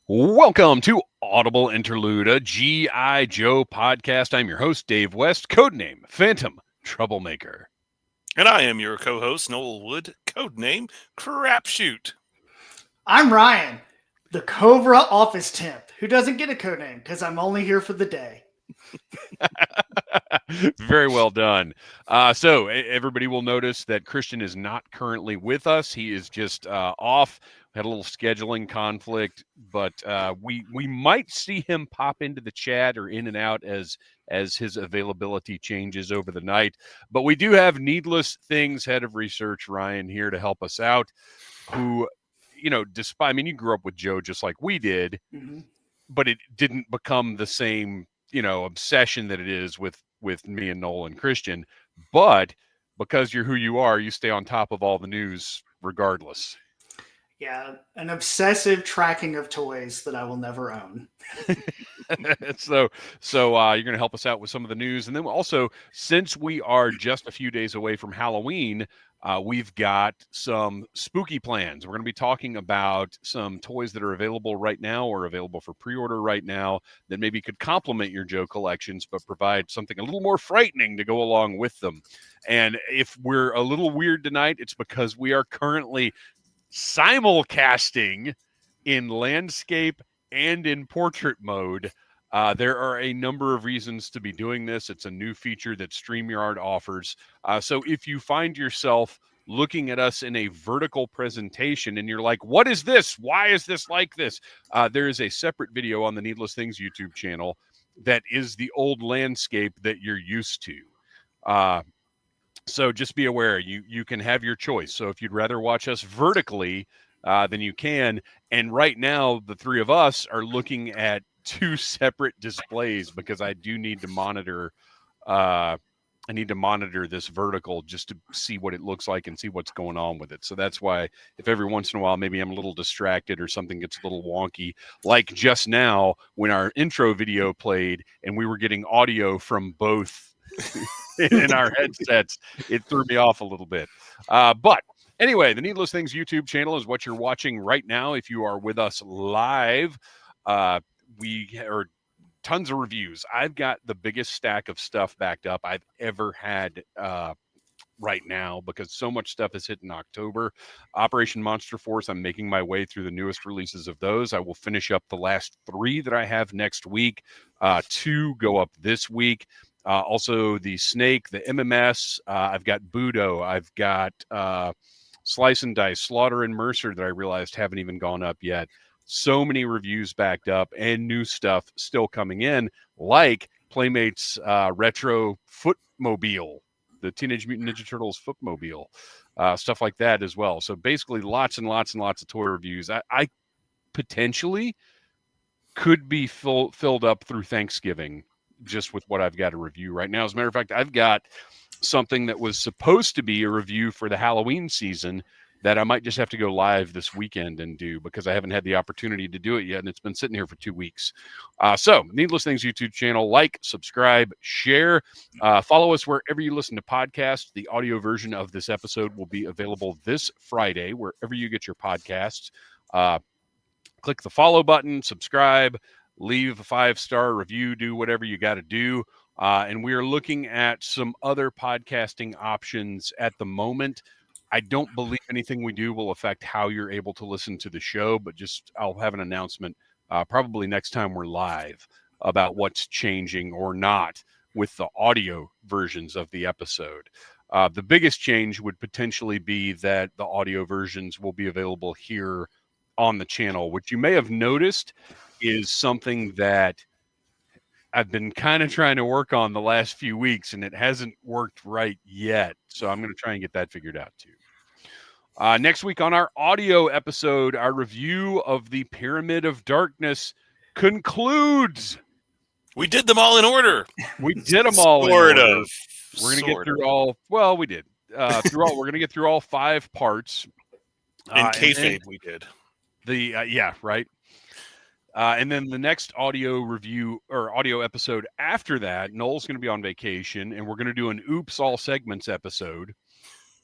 Welcome to Audible Interlude, a G.I. Joe podcast. I'm your host, Dave West, codename Phantom Troublemaker. And I am your co-host, Noel Wood, codename Crapshoot. I'm Ryan, the Cobra office temp, who doesn't get a codename because I'm only here for the day. Very well done. So everybody will notice that Kristian is not currently with us. He is just off. Had a little scheduling conflict, but we might see him pop into the chat or in and out as his availability changes over the night. But we do have Needless Things head of research Ryan here to help us out, who, despite, I mean, you grew up with Joe just like we did, but it didn't become the same, obsession that it is with me and Noel and Kristian. But because you're who you are, you stay on top of all the news regardless. Yeah, an obsessive tracking of toys that I will never own. So you're going to help us out with some of the news. And then also, since we are just a few days away from Halloween, we've got some spooky plans. We're going to be talking about some toys that are available right now or available for pre-order right now that maybe could complement your Joe collections, but provide something a little more frightening to go along with them. And if we're a little weird tonight, it's because we are currently simulcasting in landscape and in portrait mode. There are a number of reasons to be doing this. It's a new feature that StreamYard offers. So if you find yourself looking at us in a vertical presentation and you're like, what is this? Why is this like this? There is a separate video on the Needless Things YouTube channel that is the old landscape that you're used to. So just be aware, you can have your choice. So if you'd rather watch us vertically, then you can. And right now, the three of us are looking at two separate displays because I do need to monitor. I need to monitor this vertical just to see what it looks like and see what's going on with it. So that's why if every once in a while maybe I'm a little distracted or something gets a little wonky, like just now when our intro video played and we were getting audio from both in our headsets, it threw me off a little bit. But anyway, the Needless Things YouTube channel is what you're watching right now. If you are with us live, we are tons of reviews. I've got the biggest stack of stuff backed up I've ever had right now because so much stuff is hitting October. Operation Monster Force, I'm making my way through the newest releases of those. I will finish up the last 3 that I have next week. 2 go up this week. Also the Snake, the MMS, I've got Budo, I've got Slice and Dice, Slaughter and Mercer that I realized haven't even gone up yet. So many reviews backed up and new stuff still coming in, like Playmates Retro Footmobile, the Teenage Mutant Ninja Turtles Footmobile, stuff like that as well. So basically lots and lots and lots of toy reviews. I potentially could be filled up through Thanksgiving just with what I've got to review right now. As a matter of fact, I've got something that was supposed to be a review for the Halloween season that I might just have to go live this weekend and do because I haven't had the opportunity to do it yet, and it's been sitting here for 2 weeks. So, Needless Things YouTube channel, like, subscribe, share, follow us wherever you listen to podcasts. The audio version of this episode will be available this Friday, wherever you get your podcasts. Click the follow button, subscribe, leave a 5-star review, do whatever you got to do. And we are looking at some other podcasting options at the moment. I don't believe anything we do will affect how you're able to listen to the show, but I'll have an announcement probably next time we're live about what's changing or not with the audio versions of the episode. The biggest change would potentially be that the audio versions will be available here on the channel, which you may have noticed is something that I've been kind of trying to work on the last few weeks, and it hasn't worked right yet. So I'm going to try and get that figured out too. Next week on our audio episode, our review of the Pyramid of Darkness concludes. We did them all in order. We did them all sort in order. of. We're going to get through all. Well, we did. We're going to get through all 5 parts. In kayfabe, we did. Yeah, right. And then the next audio review or audio episode after that, Noel's going to be on vacation, and we're going to do an Oops All Segments episode.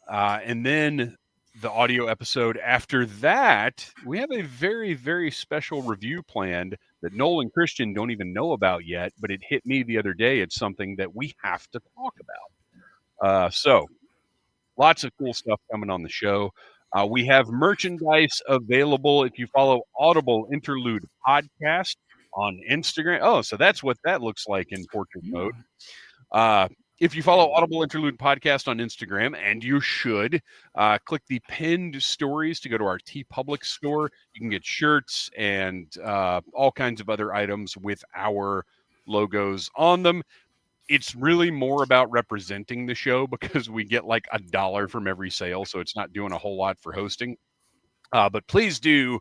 And then the audio episode. After that, we have a very, very special review planned that Noel and Kristian don't even know about yet, but it hit me the other day. It's something that we have to talk about. So lots of cool stuff coming on the show. We have merchandise available if you follow Audible Interlude Podcast on Instagram. Oh, so that's what that looks like in portrait mode. If you follow Audible Interlude Podcast on Instagram, and you should, click the pinned stories to go to our TeePublic store. You can get shirts and all kinds of other items with our logos on them. It's really more about representing the show because we get like $1 from every sale, so it's not doing a whole lot for hosting. But please do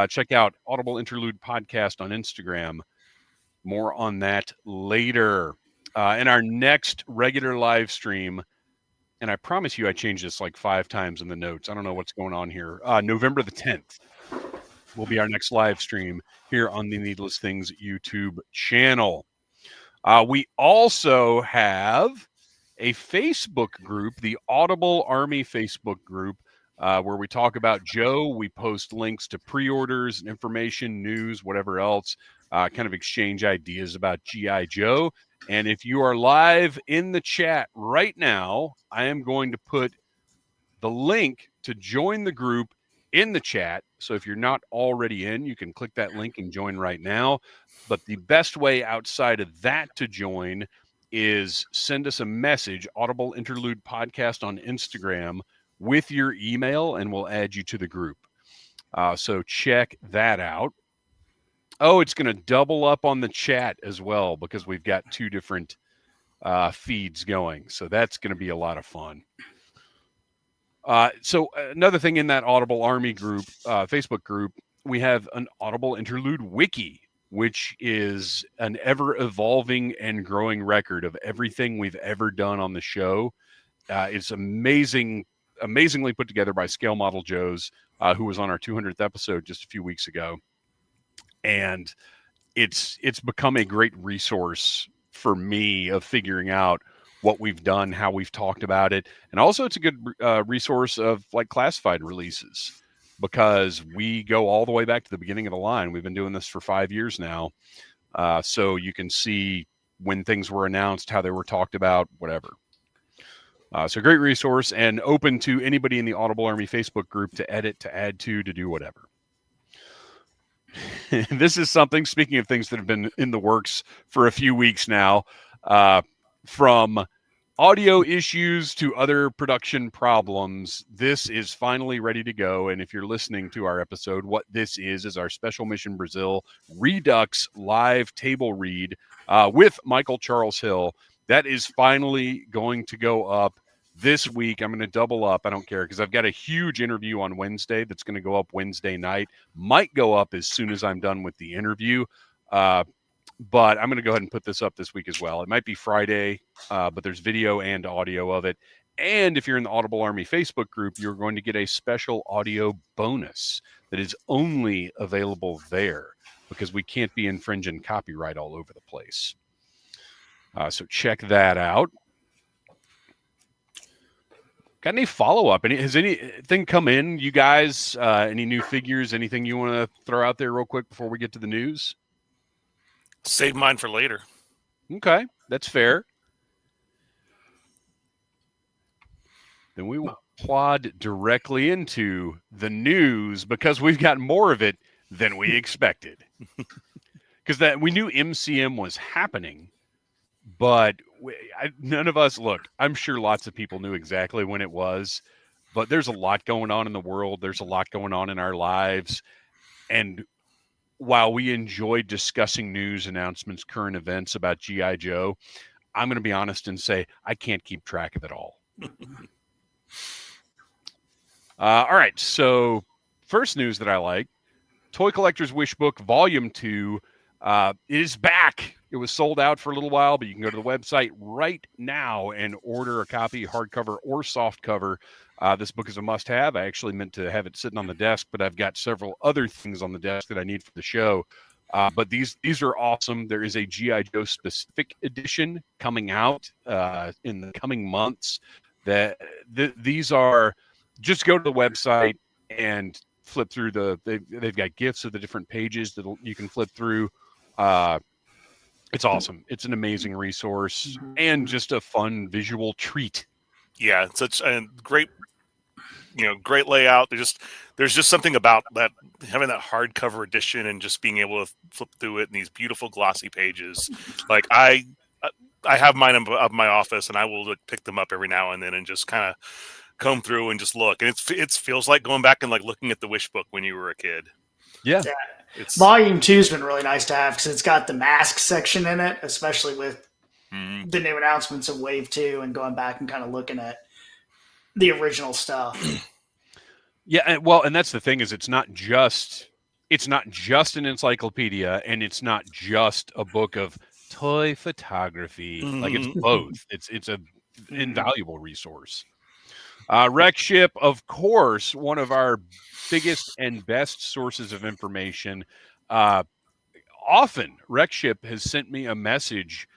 check out Audible Interlude Podcast on Instagram. More on that later. In our next regular live stream, and I promise you I changed this like 5 times in the notes. I don't know what's going on here. November the 10th will be our next live stream here on the Needless Things YouTube channel. We also have a Facebook group, the Audible Army Facebook group, where we talk about Joe. We post links to pre-orders and information, news, whatever else, kind of exchange ideas about G.I. Joe. And if you are live in the chat right now, I am going to put the link to join the group in the chat. So if you're not already in, you can click that link and join right now. But the best way outside of that to join is send us a message, Audible Interlude Podcast on Instagram, with your email, and we'll add you to the group. So check that out. Oh, it's going to double up on the chat as well because we've got 2 different feeds going. So that's going to be a lot of fun. So another thing in that Audible Army group, Facebook group, we have an Audible Interlude Wiki, which is an ever-evolving and growing record of everything we've ever done on the show. It's amazingly put together by Scale Model Joe's, who was on our 200th episode just a few weeks ago. And it's become a great resource for me of figuring out what we've done, how we've talked about it. And also it's a good resource of like classified releases because we go all the way back to the beginning of the line. We've been doing this for 5 years now. So you can see when things were announced, how they were talked about, whatever. So great resource and open to anybody in the Audible Army Facebook group to edit, to add to do whatever. This is something, speaking of things that have been in the works for a few weeks now, from audio issues to other production problems, this is finally ready to go. And if you're listening to our episode, what this is our Special Mission Brazil Redux live table read with Michael Charles Hill. That is finally going to go up this week. I'm going to double up. I don't care because I've got a huge interview on Wednesday that's going to go up Wednesday night. Might go up as soon as I'm done with the interview. But I'm going to go ahead and put this up this week as well. It might be Friday, but there's video and audio of it. And if you're in the Audible Army Facebook group, you're going to get a special audio bonus that is only available there because we can't be infringing copyright all over the place. So check that out. Got any follow-up? Has anything come in, you guys? Any new figures? Anything you want to throw out there real quick before we get to the news? Save mine for later. Okay, that's fair. Then we will plod directly into the news because we've got more of it than we expected. Because we knew MCM was happening, but none of us, look, I'm sure lots of people knew exactly when it was, but there's a lot going on in the world. There's a lot going on in our lives. And while we enjoy discussing news, announcements, current events about G.I. Joe, I'm going to be honest and say I can't keep track of it all. All right, so first news that I like, Toy Collector's Wish Book Volume 2 is back. It was sold out for a little while, but you can go to the website right now and order a copy, hardcover or softcover. This book is a must-have. I actually meant to have it sitting on the desk, but I've got several other things on the desk that I need for the show. But these are awesome. There is a G.I. Joe specific edition coming out in the coming months. These are just go to the website and flip through they've got GIFs of the different pages that you can flip through. It's awesome. It's an amazing resource and just a fun visual treat. Yeah, it's such a great, great layout. There's just something about that, having that hardcover edition and just being able to flip through it in these beautiful glossy pages. Like I have mine of my office, and I will pick them up every now and then and just kind of comb through and just look. And it feels like going back and like looking at the wish book when you were a kid. Yeah. Volume 2's been really nice to have because it's got the mask section in it, especially with the new announcements of Wave 2 and going back and kind of looking at the original stuff. Yeah, and that's the thing, is it's not just an encyclopedia, and it's not just a book of toy photography. Like, it's both. It's a invaluable resource. Rec Ship, of course, one of our biggest and best sources of information. Often, Rec Ship has sent me a message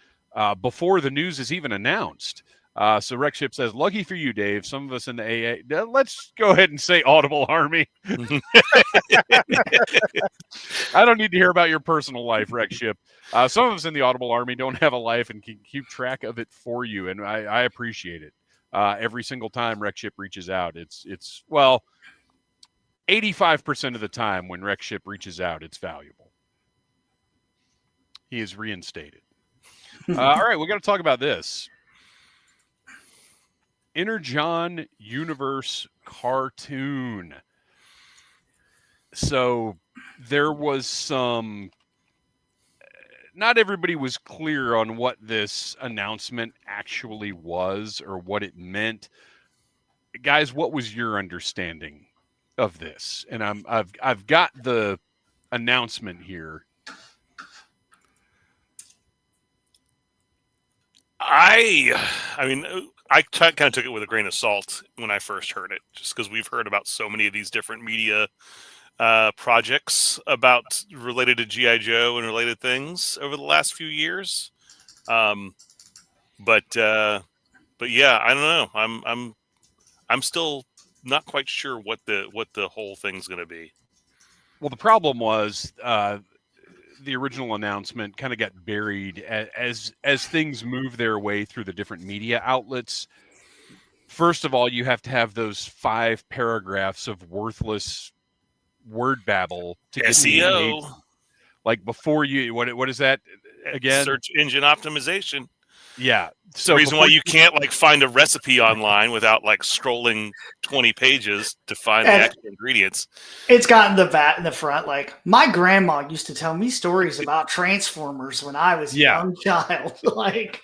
before the news is even announced. So Rec Ship says, lucky for you, Dave, some of us in the AA, let's go ahead and say Audible Army. I don't need to hear about your personal life, Rec Ship. Some of us in the Audible Army don't have a life and can keep track of it for you, and I appreciate it. Every single time Rec Ship reaches out, it's 85% of the time when Rec Ship reaches out, it's valuable. He is reinstated. All right, we got to talk about this. Energon Universe cartoon. So there was some... Not everybody was clear on what this announcement actually was or what it meant. Guys, what was your understanding of this? And I've got the announcement here. I mean, I kind of took it with a grain of salt when I first heard it, just because we've heard about so many of these different media projects related to G.I. Joe and related things over the last few years. But yeah, I don't know. I'm still not quite sure what the whole thing's going to be. Well, the problem was the original announcement kind of got buried as things move their way through the different media outlets. First of all, you have to have those 5 paragraphs of worthless word babble to get SEO. Like before you, what is that again? Search engine optimization. Yeah. So the reason why you can't like find a recipe online without like scrolling 20 pages to find the actual ingredients. It's got in the vat in the front. Like, my grandma used to tell me stories about Transformers when I was a young child. Like,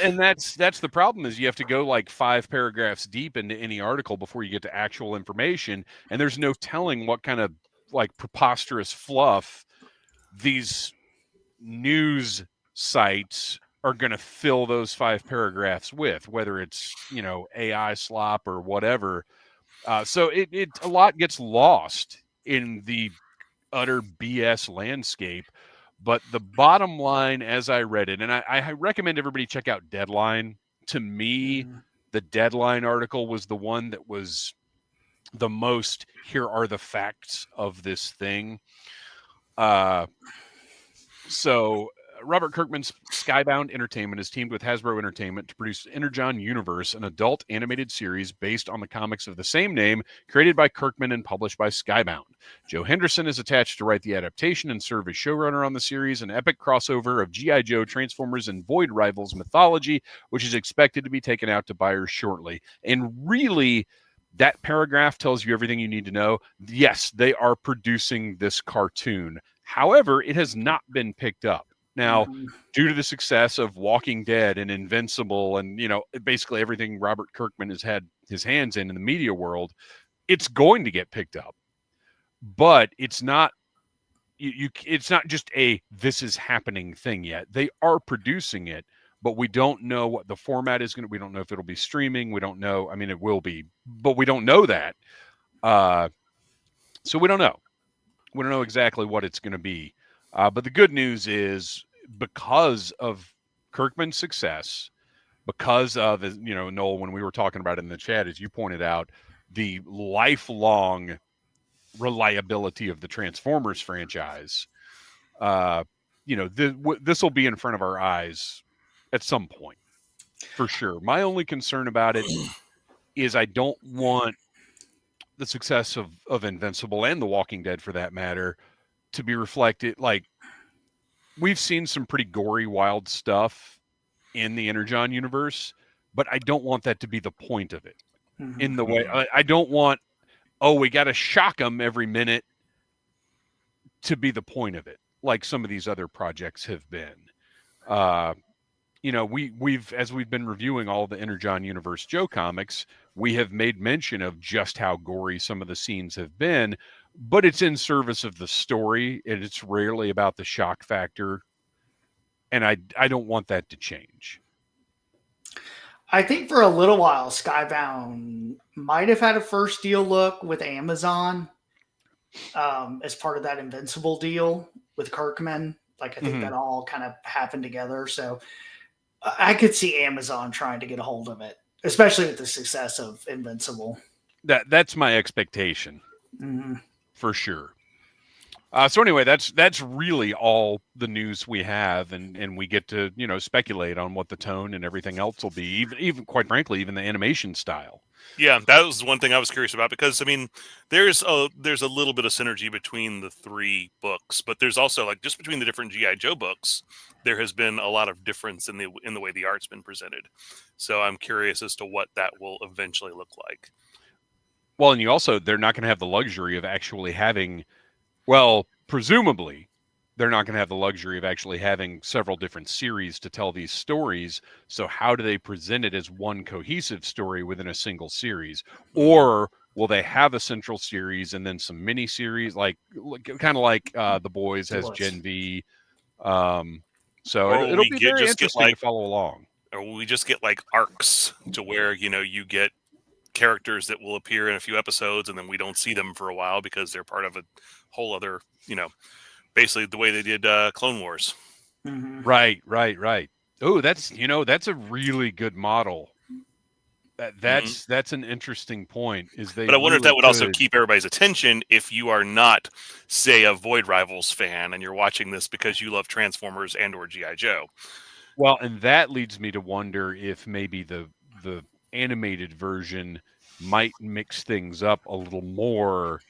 and that's the problem, is you have to go like 5 paragraphs deep into any article before you get to actual information, and there's no telling what kind of like preposterous fluff these news sites are going to fill those 5 paragraphs with, whether it's, AI slop or whatever. So it a lot gets lost in the utter BS landscape. But the bottom line, as I read it, and I recommend everybody check out Deadline. To me, the Deadline article was the one that was the most, here are the facts of this thing. So Robert Kirkman's Skybound Entertainment has teamed with Hasbro Entertainment to produce Energon Universe, an adult animated series based on the comics of the same name, created by Kirkman and published by Skybound. Joe Henderson is attached to write the adaptation and serve as showrunner on the series, an epic crossover of G.I. Joe, Transformers, and Void Rivals mythology, which is expected to be taken out to buyers shortly. And really, that paragraph tells you everything you need to know. Yes, they are producing this cartoon. However, it has not been picked up. Now, due to the success of Walking Dead and Invincible and, basically everything Robert Kirkman has had his hands in the media world, it's going to get picked up. But it's not it's not just a this is happening thing yet. They are producing it, but we don't know what the format is going to be. We don't know if it'll be streaming. We don't know. I mean, it will be, but we don't know that. So we don't know. We don't know exactly what it's going to be. But the good news is, because of Kirkman's success, because of, Noel, when we were talking about it in the chat, as you pointed out, the lifelong reliability of the Transformers franchise, this will be in front of our eyes at some point, for sure. My only concern about it is I don't want the success of Invincible and The Walking Dead, for that matter, to be reflected. Like, we've seen some pretty gory, wild stuff in the Energon universe, but I don't want that to be the point of it. Mm-hmm. In the way, I don't want, we got to shock them every minute to be the point of it, like some of these other projects have been. We've as we've been reviewing all the Energon Universe Joe comics, we have made mention of just how gory some of the scenes have been, but it's in service of the story, and it's rarely about the shock factor. And I don't want that to change. I think for a little while, Skybound might have had a first deal look with Amazon as part of that Invincible deal with Kirkman. Like, I think that all kind of happened together. So I could see Amazon trying to get a hold of it, especially with the success of Invincible. That's my expectation, for sure. So anyway, that's really all the news we have, and we get to speculate on what the tone and everything else will be, even quite frankly, even the animation style. Yeah, that was one thing I was curious about, because I mean, there's a little bit of synergy between the three books, but there's also, like, just between the different G.I. Joe books, there has been a lot of difference in the way the art's been presented. So I'm curious as to what that will eventually look like. Well, and they're not going to have the luxury of actually having, well, presumably, they're not going to have the luxury of actually having several different series to tell these stories. So how do they present it as one cohesive story within a single series? Or will they have a central series and then some mini series, kind of like The Boys has Gen V? So it'll be very interesting to follow along. Or will we just get like arcs to where, you get characters that will appear in a few episodes and then we don't see them for a while because they're part of a whole other, basically the way they did Clone Wars. Mm-hmm. Right. Oh, that's a really good model. That's an interesting point. But I wonder if that would also keep everybody's attention if you are not, say, a Void Rivals fan and you're watching this because you love Transformers and or G.I. Joe. Well, and that leads me to wonder if maybe the animated version might mix things up a little more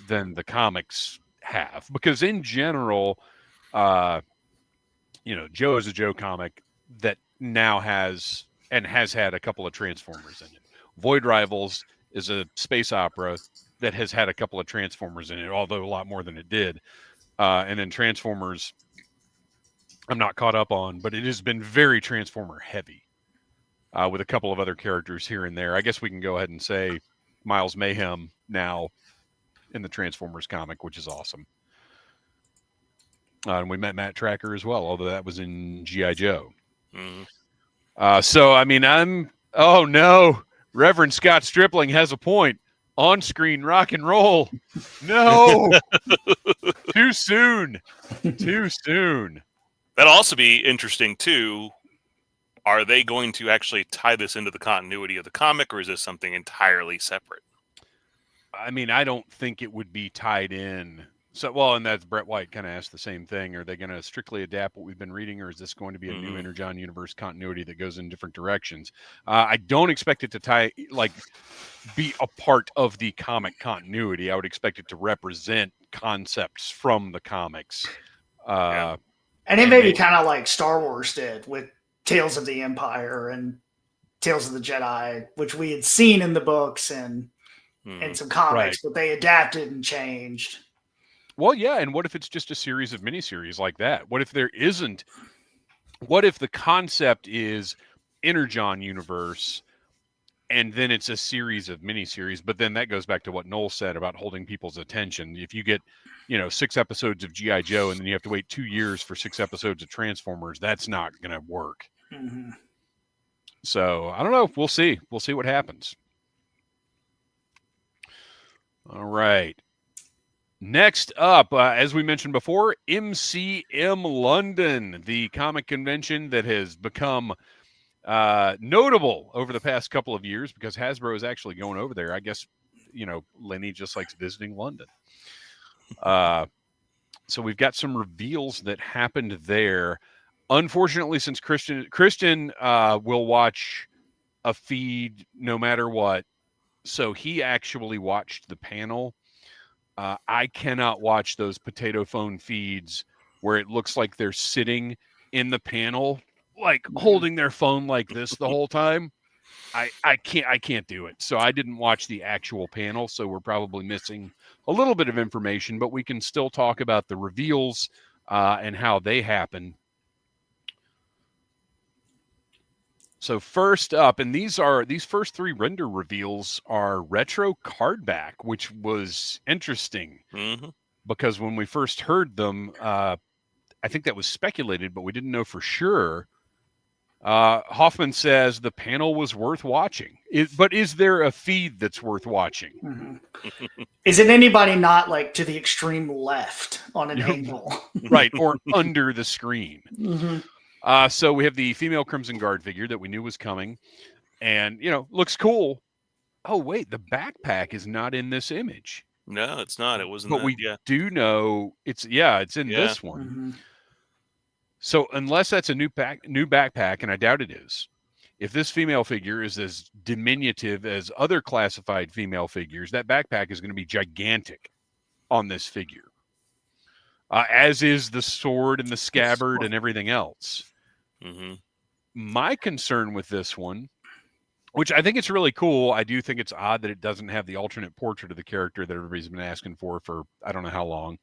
than the comics have, because in general, Joe is a Joe comic that now has had a couple of Transformers in it. Void Rivals is a space opera that has had a couple of Transformers in it, although a lot more than it did. And then Transformers, I'm not caught up on, but it has been very Transformer heavy, with a couple of other characters here and there. I guess we can go ahead and say Miles Mayhem now in the Transformers comic, which is awesome. And we met Matt Tracker as well, although that was in G.I. Joe. So, I mean, oh no, Reverend Scott Stripling has a point. On-screen rock and roll. No, too soon. That'll also be interesting too. Are they going to actually tie this into the continuity of the comic, or is this something entirely separate? I mean, I don't think it would be tied in. So, well, and that's Brett White kind of asked the same thing. Are they going to strictly adapt what we've been reading, or is this going to be a new Energon Universe continuity that goes in different directions? I don't expect it to be a part of the comic continuity. I would expect it to represent concepts from the comics. And it may be kind of like Star Wars did with Tales of the Empire and Tales of the Jedi, which we had seen in the books and some comics, but they adapted and changed. Well, yeah, and what if it's just a series of miniseries like that? What if there isn't? What if the concept is Energon Universe, and then it's a series of miniseries? But then that goes back to what Noel said about holding people's attention. If you get, 6 episodes of G.I. Joe, and then you have to wait 2 years for 6 episodes of Transformers, that's not going to work. Mm-hmm. So I don't know. We'll see. We'll see what happens. All right. Next up, as we mentioned before, MCM London, the comic convention that has become notable over the past couple of years because Hasbro is actually going over there. I guess Lenny just likes visiting London. So we've got some reveals that happened there. Unfortunately, since Kristian will watch a feed no matter what, so he actually watched the panel. I cannot watch those potato phone feeds where it looks like they're sitting in the panel, like holding their phone like this the whole time. I can't do it. So I didn't watch the actual panel. So we're probably missing a little bit of information, but we can still talk about the reveals and how they happen. So first up, and these first 3 render reveals are retro card back, which was interesting because when we first heard them, I think that was speculated, but we didn't know for sure. Hoffman says the panel was worth watching. But is there a feed that's worth watching? Mm-hmm. Is it anybody not like to the extreme left on an angle? Right, or under the screen. Mm-hmm. So we have the female Crimson Guard figure that we knew was coming. And, looks cool. Oh, wait, the backpack is not in this image. No, it's not. It wasn't. But we do know it's in this one. Mm-hmm. So unless that's a new backpack, and I doubt it is, if this female figure is as diminutive as other classified female figures, that backpack is going to be gigantic on this figure, as is the sword and the scabbard and everything else. Mm-hmm. My concern with this one, which I think it's really cool, I do think it's odd that it doesn't have the alternate portrait of the character that everybody's been asking for I don't know how long.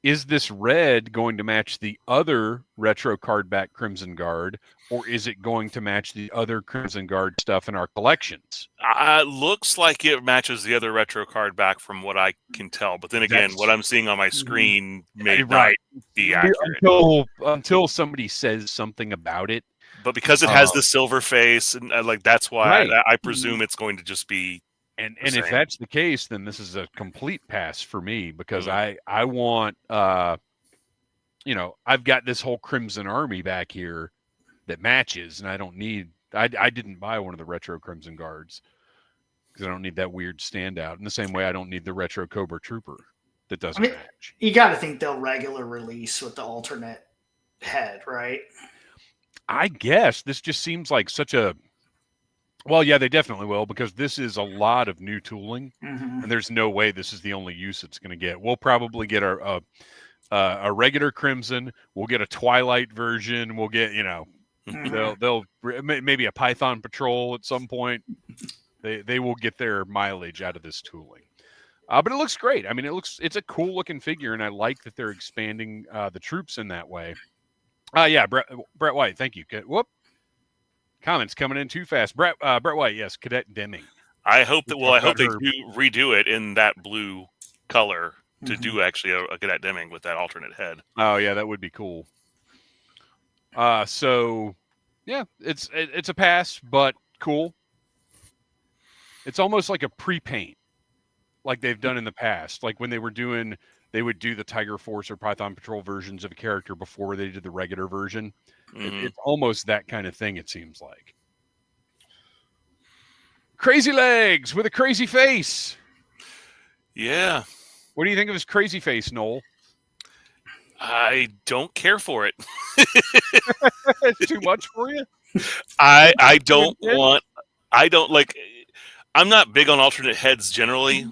Is this red going to match the other retro card back Crimson Guard, or is it going to match the other Crimson Guard stuff in our collections? Looks like it matches the other retro card back from what I can tell. But then again, what I'm seeing on my screen may not be accurate. Until somebody says something about it. But because it has the silver face, and that's why I presume it's going to just be. And if that's the case, then this is a complete pass for me because I want, I've got this whole Crimson Army back here that matches, and I don't need. I didn't buy one of the retro Crimson Guards because I don't need that weird standout. In the same way, I don't need the retro Cobra Trooper that doesn't match. You got to think they'll regular release with the alternate head, right? I guess this just seems like such a. Well, yeah, they definitely will because this is a lot of new tooling, and there's no way this is the only use it's going to get. We'll probably get a regular Crimson. We'll get a Twilight version. We'll get they'll maybe a Python Patrol at some point. They will get their mileage out of this tooling, but it looks great. I mean, it's a cool looking figure, and I like that they're expanding the troops in that way. Yeah, Brett White, thank you. Whoop. Comments coming in too fast. Brett White, yes, Cadet Deming. I hope they do redo it in that blue color to do actually a Cadet Deming with that alternate head. Oh yeah, that would be cool. So yeah, it's a pass, but cool. It's almost like a pre-paint, like they've done in the past. Like when they would do the Tiger Force or Python Patrol versions of a character before they did the regular version. It's almost that kind of thing, it seems like. Crazy Legs with a crazy face. Yeah. What do you think of his crazy face, Noel? I don't care for it. It's too much for you? I'm not big on alternate heads generally,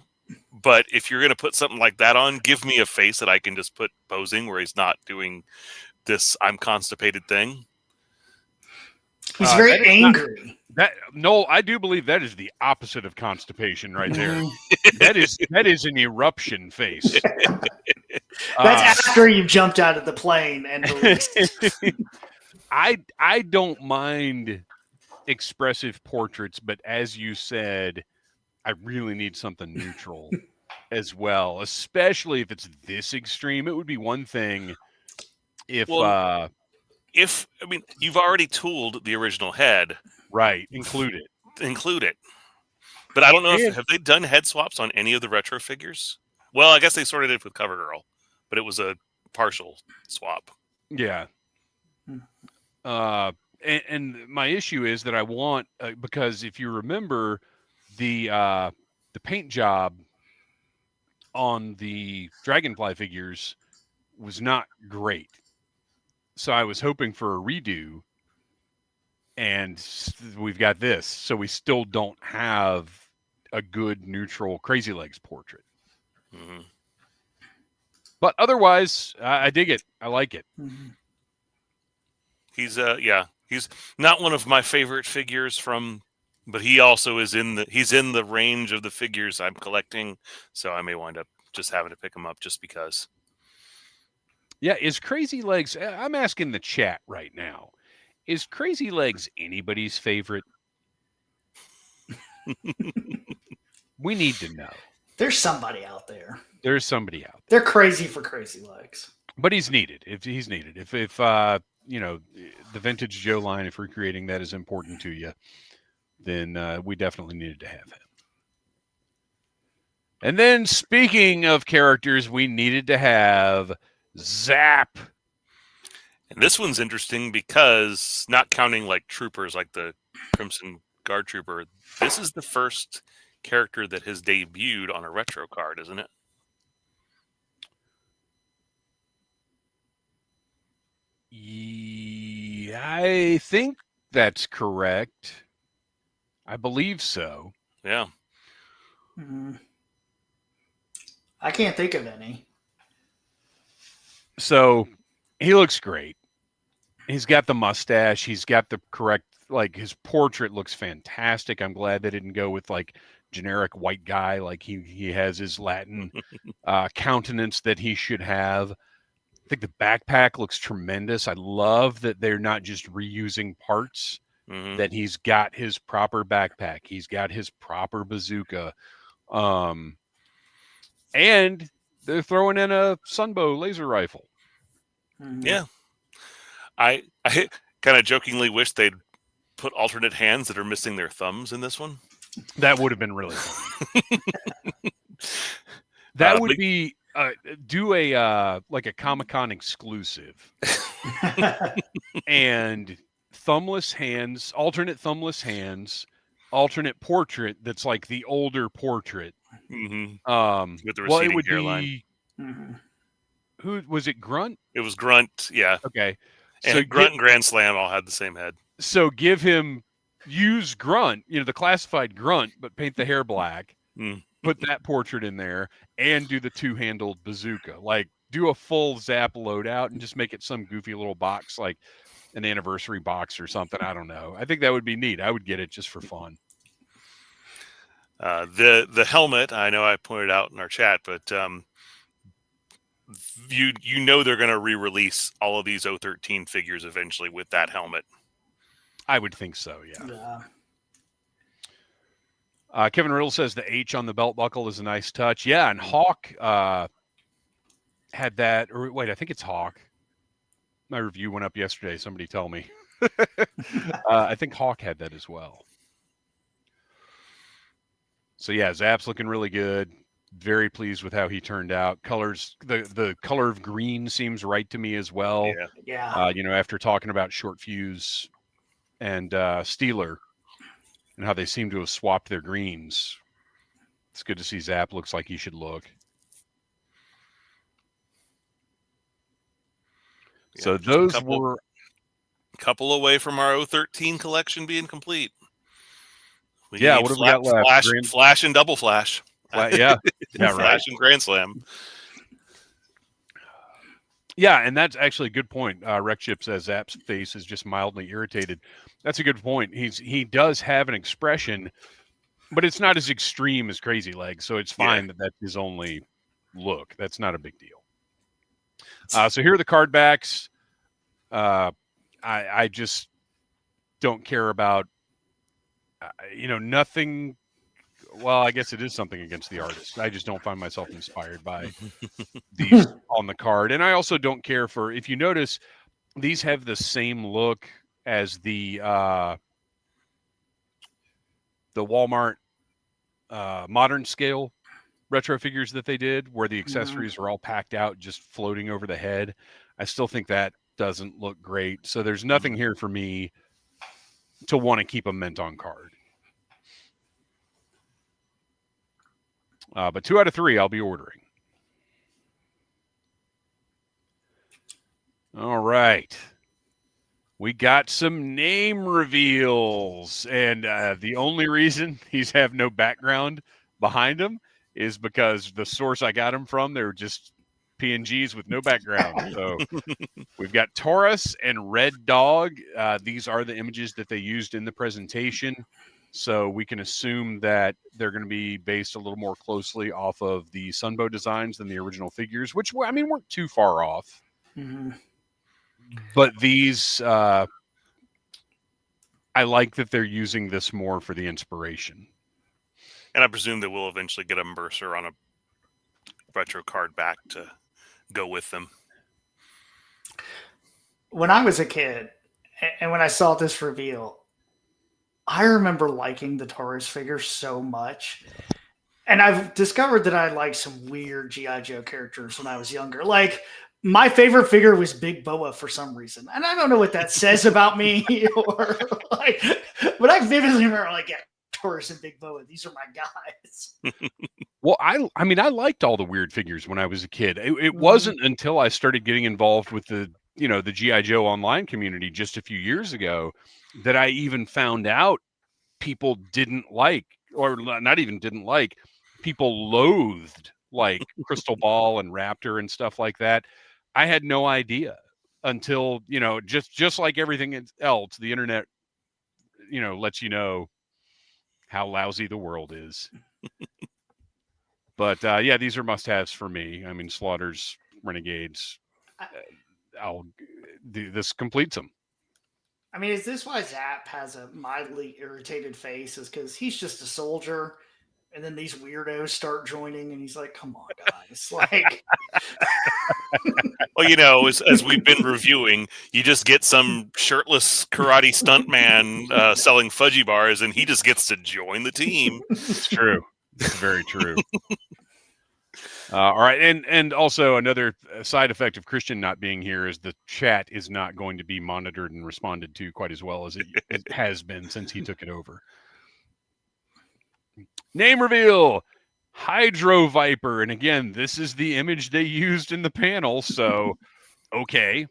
but if you're going to put something like that on, give me a face that I can just put posing where he's not doing this I'm constipated thing. He's very angry. Noel, I do believe that is the opposite of constipation right there. that is an eruption face. That's after you've jumped out of the plane and released. I don't mind expressive portraits, but as you said, I really need something neutral as well, especially if it's this extreme. It would be one thing if you've already tooled the original head, right? Include it. But I don't know have they done head swaps on any of the retro figures? Well, I guess they sort of did with CoverGirl, but it was a partial swap. Yeah. And my issue is that I want because if you remember, the paint job on the Dragonfly figures was not great. So I was hoping for a redo, and we've got this. So we still don't have a good neutral Crazy Legs portrait. Mm-hmm. But otherwise, I dig it. I like it. Mm-hmm. He's he's not one of my favorite figures from, but he also is in the range of the figures I'm collecting. So I may wind up just having to pick him up just because. Yeah, is Crazy Legs? I'm asking the chat right now. Is Crazy Legs anybody's favorite? We need to know. There's somebody out there. There's somebody out there. They're crazy for Crazy Legs. But he's needed. If he's needed. If you know, the vintage Joe line, if recreating that is important to you, then we definitely needed to have him. And then, speaking of characters we needed to have, Zap. And this one's interesting because, not counting like troopers like the Crimson Guard Trooper, this is the first character that has debuted on a retro card, isn't it? Yeah, I think that's correct. I believe so. Yeah. Mm-hmm. I can't think of any. So he looks great. He's got the mustache. He's got the correct, like, his portrait looks fantastic. I'm glad they didn't go with like generic white guy. Like he has his Latin countenance that he should have. I think the backpack looks tremendous. I love that they're not just reusing parts, that he's got his proper backpack. He's got his proper bazooka. And they're throwing in a Sunbow laser rifle. Mm-hmm. Yeah. I kind of jokingly wish they'd put alternate hands that are missing their thumbs in this one. That would have been really fun. That would be do a like a Comic-Con exclusive. And thumbless hands, alternate thumbless hands, alternate portrait that's like the older portrait. Mm-hmm. With the receding it would hairline. be Mm-hmm. who was it? Grunt? It was Grunt, yeah. Okay. And So Grunt and Grand Slam all had the same head. So use Grunt, the classified Grunt, but paint the hair black. Put that portrait in there and do the two-handled bazooka. Like, do a full Zap loadout and just make it some goofy little box, like an anniversary box or something. I don't know. I think that would be neat. I would get it just for fun. The helmet, I know I pointed out in our chat, but you know they're going to re-release all of these 013 figures eventually with that helmet. I would think so, yeah. Yeah. Kevin Riddle says the H on the belt buckle is a nice touch. Yeah, and Hawk had that. Or wait, I think it's Hawk. My review went up yesterday. Somebody tell me. I think Hawk had that as well. So yeah, Zap's looking really good. Very pleased with how he turned out. Colors, the color of green seems right to me as well. Yeah. After talking about Short Fuse and Steeler and how they seem to have swapped their greens, it's good to see Zap looks like he should look. Yeah, so those were a couple away from our 013 collection being complete. What have we got left? Flash and Double Flash. Yeah, Flash right. and Grand Slam. Yeah, and that's actually a good point. Rekship says Zap's face is just mildly irritated. That's a good point. He does have an expression, but it's not as extreme as Crazy Legs, so it's fine that that's his only look. That's not a big deal. So here are the card backs. I just don't care about, nothing. Well, I guess it is something against the artist. I just don't find myself inspired by these on the card. And I also don't care for, if you notice, these have the same look as the Walmart modern scale retro figures that they did, where the accessories are all packed out, just floating over the head. I still think that doesn't look great. So there's nothing here for me to want to keep a mint on card. But 2 out of 3 I'll be ordering. All right. We got some name reveals, and the only reason these have no background behind them is because the source I got them from, they were just PNGs with no background. So we've got Taurus and Red Dog. These are the images that they used in the presentation. So we can assume that they're going to be based a little more closely off of the Sunbow designs than the original figures, which, I mean, weren't too far off. Mm-hmm. But these, I like that they're using this more for the inspiration. And I presume that we'll eventually get a Mercer on a retro card back to go with them. When I was a kid, and when I saw this reveal, I remember liking the Taurus figure so much. And I've discovered that I like some weird G.I. Joe characters when I was younger. Like, my favorite figure was Big Boa for some reason. And I don't know what that says about me. Or like, but I vividly remember, like, yeah, Taurus and Big Boa, these are my guys. Well, I mean, I liked all the weird figures when I was a kid. It wasn't until I started getting involved with the G.I. Joe online community just a few years ago that I even found out people didn't like, or not even didn't like, people loathed like Crystal Ball and Raptor and stuff like that. I had no idea until, just like everything else, the internet, lets you know how lousy the world is. But yeah, these are must-haves for me. I mean, Slaughters, Renegades, this completes them. I mean, is this why Zap has a mildly irritated face? Is because he's just a soldier, and then these weirdos start joining, and he's like, "Come on, guys!" Like, well, as we've been reviewing, you just get some shirtless karate stuntman selling fudgy bars, and he just gets to join the team. It's true. It's very true. All right, and also another side effect of Kristian not being here is the chat is not going to be monitored and responded to quite as well as it has been since he took it over. Name reveal, Hydro Viper, and again, this is the image they used in the panel, so okay.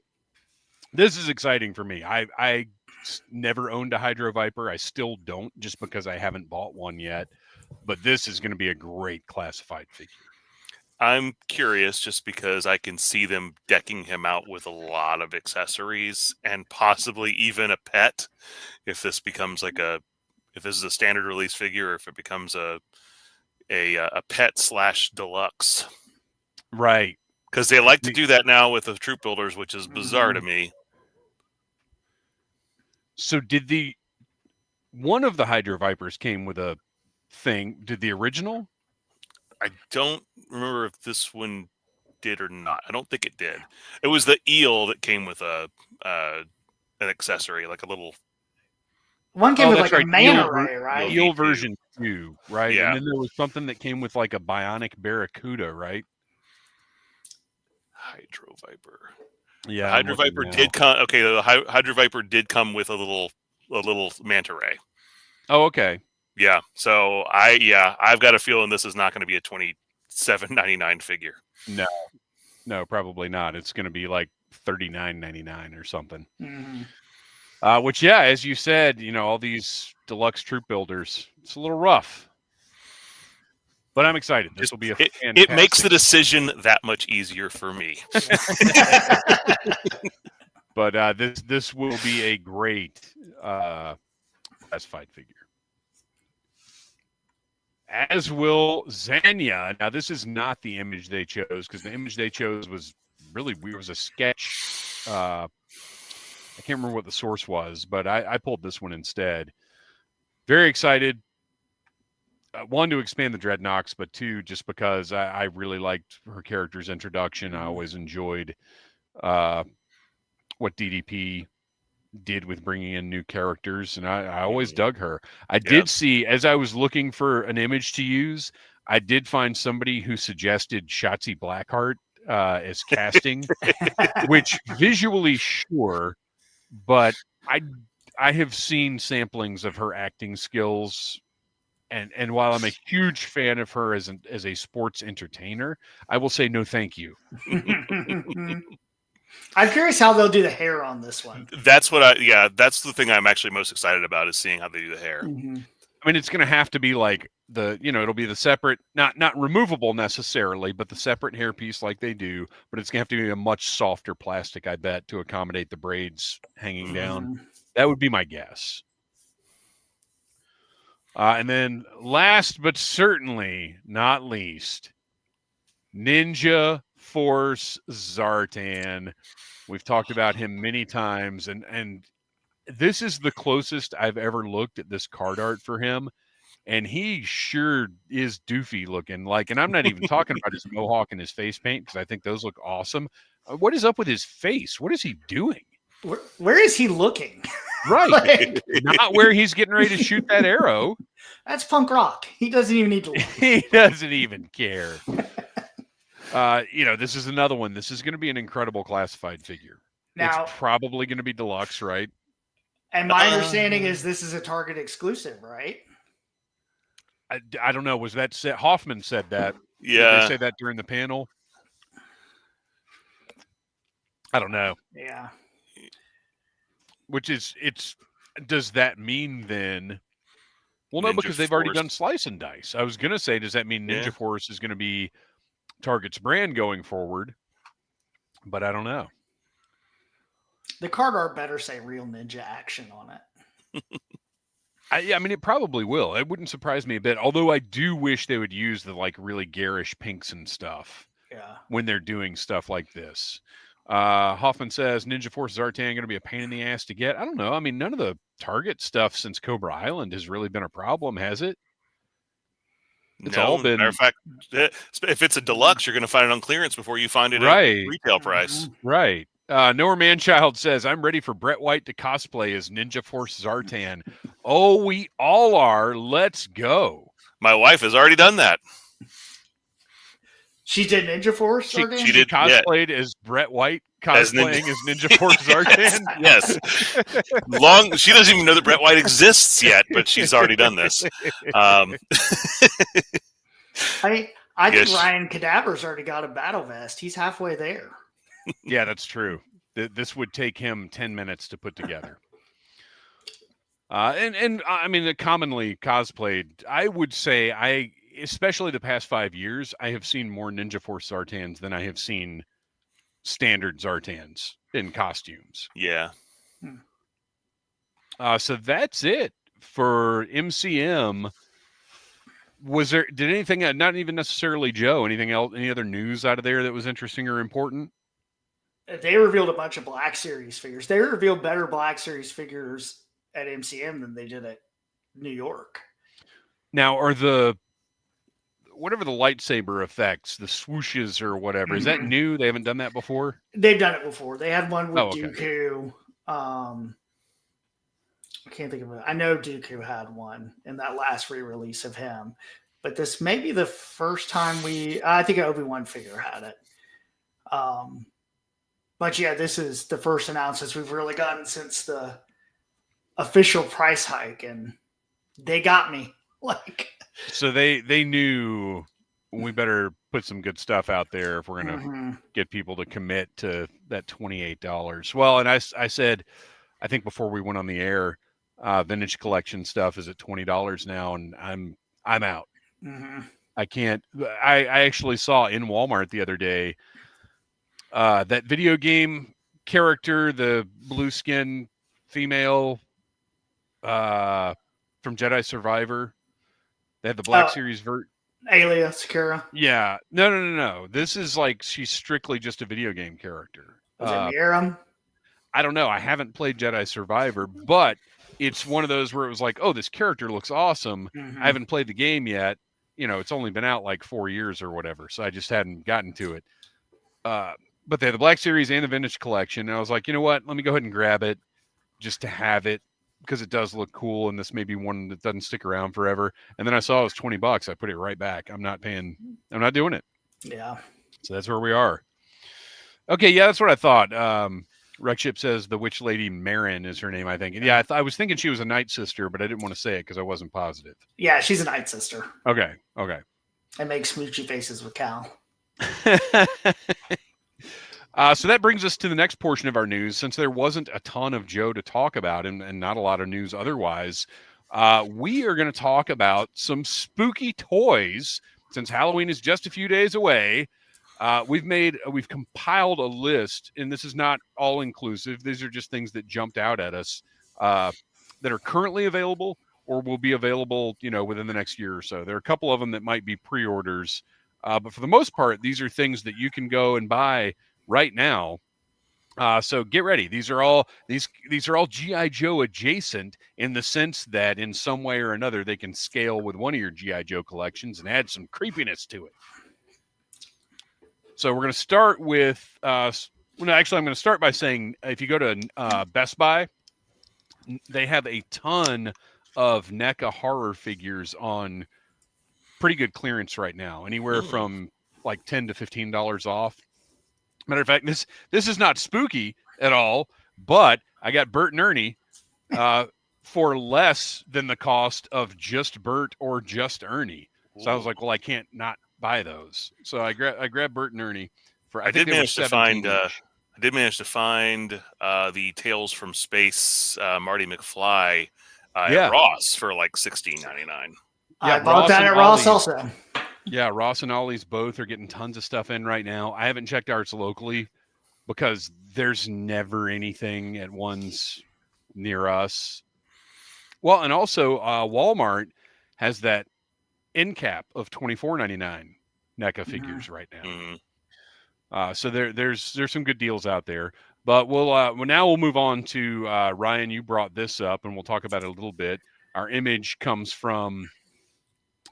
This is exciting for me. I never owned a Hydro Viper. I still don't, just because I haven't bought one yet, but this is going to be a great classified figure. I'm curious just because I can see them decking him out with a lot of accessories and possibly even a pet if this becomes if this is a standard release figure, or if it becomes a pet / deluxe. Right. Because they like to do that now with the troop builders, which is bizarre to me. So did one of the Hydro Vipers came with a thing? Did the original? I don't remember if this one did or not. I don't think it did. It was the eel that came with an accessory, like a little. One came with like a manta ray, right? Eel version 2, right? Yeah. And then there was something that came with like a bionic barracuda, right? Hydro Viper. Yeah, Hydro Viper did come. Okay, the Hydro Viper did come with a little manta ray. Oh, okay. Yeah. So I've got a feeling this is not going to be a $27.99 figure. No, probably not. It's going to be like $39.99 or something. Mm-hmm. Which, yeah, as you said, all these deluxe troop builders, it's a little rough. But I'm excited. This will be a fantastic. It makes the decision that much easier for me. But this will be a great classified figure. As will Zanya. Now, this is not the image they chose, because the image they chose was really weird. It was a sketch. I can't remember what the source was, but I pulled this one instead. Very excited. One, to expand the Dreadnoks, but two, just because I really liked her character's introduction. I always enjoyed what DDP did with bringing in new characters, and I always dug her. I did see, as I was looking for an image to use, I did find somebody who suggested Shotzi Blackheart as casting, which visually, sure, but I have seen samplings of her acting skills And while I'm a huge fan of her as a sports entertainer, I will say no thank you. I'm curious how they'll do the hair on this one. That's the thing I'm actually most excited about is seeing how they do the hair. Mm-hmm. I mean, it's going to have to be like it'll be the separate, not removable necessarily, but the separate hairpiece like they do. But it's going to have to be a much softer plastic, I bet, to accommodate the braids hanging down. That would be my guess. And then last but certainly not least, Ninja Force Zartan. We've talked about him many times, and this is the closest I've ever looked at this card art for him. And he sure is doofy looking. And I'm not even talking about his mohawk and his face paint, because I think those look awesome. What is up with his face? What is he doing? Where is he looking? Right. Not where he's getting ready to shoot that arrow. That's punk rock. He doesn't even need to look. He doesn't even care. This is another one. This is going to be an incredible classified figure. Now, it's probably going to be deluxe, right? And my understanding is this is a Target exclusive, right? I don't know. Was that said? Hoffman said that. Yeah. Did they say that during the panel? I don't know. Yeah. Does that mean then? Well, no, because they've already done Slice and Dice. I was going to say, does that mean Ninja Force is going to be Target's brand going forward? But I don't know. The card art better say Real Ninja Action on it. I mean, it probably will. It wouldn't surprise me a bit. Although I do wish they would use the really garish pinks and stuff. Yeah. When they're doing stuff like this. Hoffman says Ninja Force Zartan going to be a pain in the ass to get. I don't know. I mean, none of the Target stuff since Cobra Island has really been a problem, has it? It's all been. Matter of fact, if it's a deluxe, you're going to find it on clearance before you find it at retail price. Right. Noah Manchild says, I'm ready for Brett White to cosplay as Ninja Force Zartan. Oh, we all are. Let's go. My wife has already done that. She did Ninja Force Zartan? She did cosplayed as Brett White cosplaying as Ninja Force Zartan? Yes. She doesn't even know that Brett White exists yet, but she's already done this. I think Ryan Cadaver's already got a battle vest. He's halfway there. Yeah, that's true. This would take him 10 minutes to put together. And I mean, commonly cosplayed, I would say especially the past 5 years, I have seen more Ninja Force Zartans than I have seen standard Zartans in costumes. Yeah. So that's it for MCM. Did anything, not even necessarily Joe, anything else, any other news out of there that was interesting or important? They revealed a bunch of Black Series figures. They revealed better Black Series figures at MCM than they did at New York. Now, are whatever the lightsaber effects, the swooshes or whatever, is that new? They haven't done that before? They've done it before. They had one with Dooku. I can't think of it. I know Dooku had one in that last re-release of him. But this may be the first time I think an Obi-Wan figure had it. But yeah, this is the first announcements we've really gotten since the official price hike, and they got me. So they knew we better put some good stuff out there if we're going to get people to commit to that $28. Well, and I said, I think before we went on the air, vintage collection stuff is at $20 now, and I'm out. I can't. I actually saw in Walmart the other day that video game character, the blue skin female from Jedi Survivor. They have the Black Series Aelia Sakura. Yeah. No. This is she's strictly just a video game character. Was it Miram? I don't know. I haven't played Jedi Survivor, but it's one of those where it was like, oh, this character looks awesome. I haven't played the game yet. It's only been out 4 years or whatever, so I just hadn't gotten to it. But they have the Black Series and the Vintage Collection, and I was like, you know what? Let me go ahead and grab it just to have it, because it does look cool, and this may be one that doesn't stick around forever. And then I saw it was $20. I put it right back. I'm not doing it. Yeah. So that's where we are. Okay, yeah, that's what I thought. Rexship says the witch lady Marin is her name, I think. And yeah, I was thinking she was a Night Sister, but I didn't want to say it because I wasn't positive. Yeah, she's a Night Sister. Okay. I make smoochy faces with Cal. So that brings us to the next portion of our news. Since there wasn't a ton of Joe to talk about and not a lot of news otherwise, we are going to talk about some spooky toys. Since Halloween is just a few days away, we've compiled a list, and this is not all inclusive. These are just things that jumped out at us that are currently available or will be available, within the next year or so. There are a couple of them that might be pre-orders, but for the most part, these are things that you can go and buy right now. So get ready. These are all GI Joe adjacent in the sense that in some way or another they can scale with one of your GI Joe collections and add some creepiness to it. So we're going to start with. I'm going to start by saying if you go to Best Buy, they have a ton of NECA horror figures on pretty good clearance right now, anywhere from like $10 to $15 off. Matter of fact, this is not spooky at all, but I got Bert and Ernie for less than the cost of just Bert or just Ernie. So I was like, well, I can't not buy those. So I grabbed Bert and Ernie for. I did manage to find. I did manage to find the Tales from Space Marty McFly at Ross for like $16.99. I bought that at Ross also. Yeah, Ross and Ollie's both are getting tons of stuff in right now. I haven't checked ours locally because there's never anything at ones near us. Well, and also Walmart has that end cap of $24.99 NECA figures right now. So there's some good deals out there. But we'll move on to Ryan. You brought this up, and we'll talk about it a little bit. Our image comes from.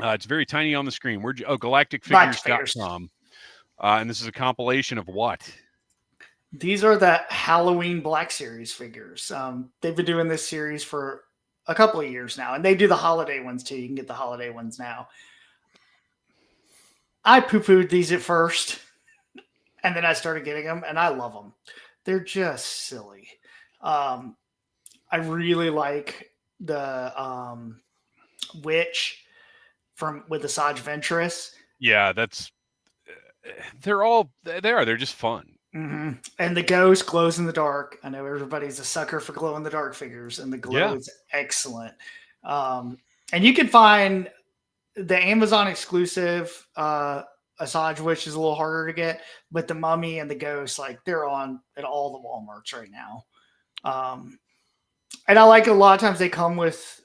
It's very tiny on the screen. We're galacticfigures.com. And this is a compilation of what? These are the Halloween Black Series figures. They've been doing this series for a couple of years now, and they do the holiday ones too. You can get the holiday ones now. I poo-pooed these at first, and then I started getting them, and I love them. They're just silly. I really like the witch with Asajj Ventress. Yeah, they're just fun. Mm-hmm. And the ghost glows in the dark. I know everybody's a sucker for glow in the dark figures, and the glow is excellent. And you can find the Amazon exclusive Asajj Witch is a little harder to get, but the Mummy and the Ghost, like, they're on at all the Walmarts right now. And I like a lot of times they come with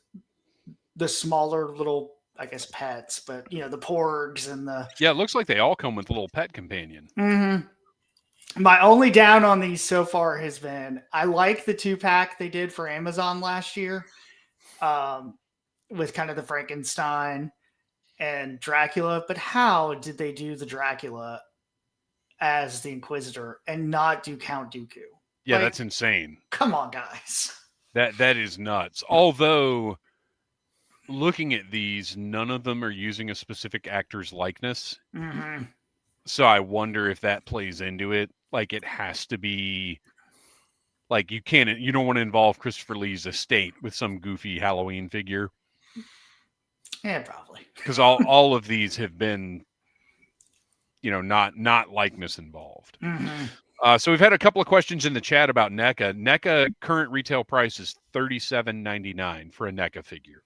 the smaller little, I guess, pets, but the porgs and the. Yeah, it looks like they all come with a little pet companion. Mm-hmm. My only down on these so far has been I like the 2-pack they did for Amazon last year, with kind of the Frankenstein and Dracula. But how did they do the Dracula as the Inquisitor and not do Count Dooku? Yeah, that's insane. Come on, guys. That is nuts. Although, looking at these, none of them are using a specific actor's likeness. Mm-hmm. So I wonder if that plays into it. Like, it has to be like you don't want to involve Christopher Lee's estate with some goofy Halloween figure. Yeah, probably. Because all of these have been, not likeness involved. Mm-hmm. So we've had a couple of questions in the chat about NECA. NECA current retail price is $37.99 for a NECA figure.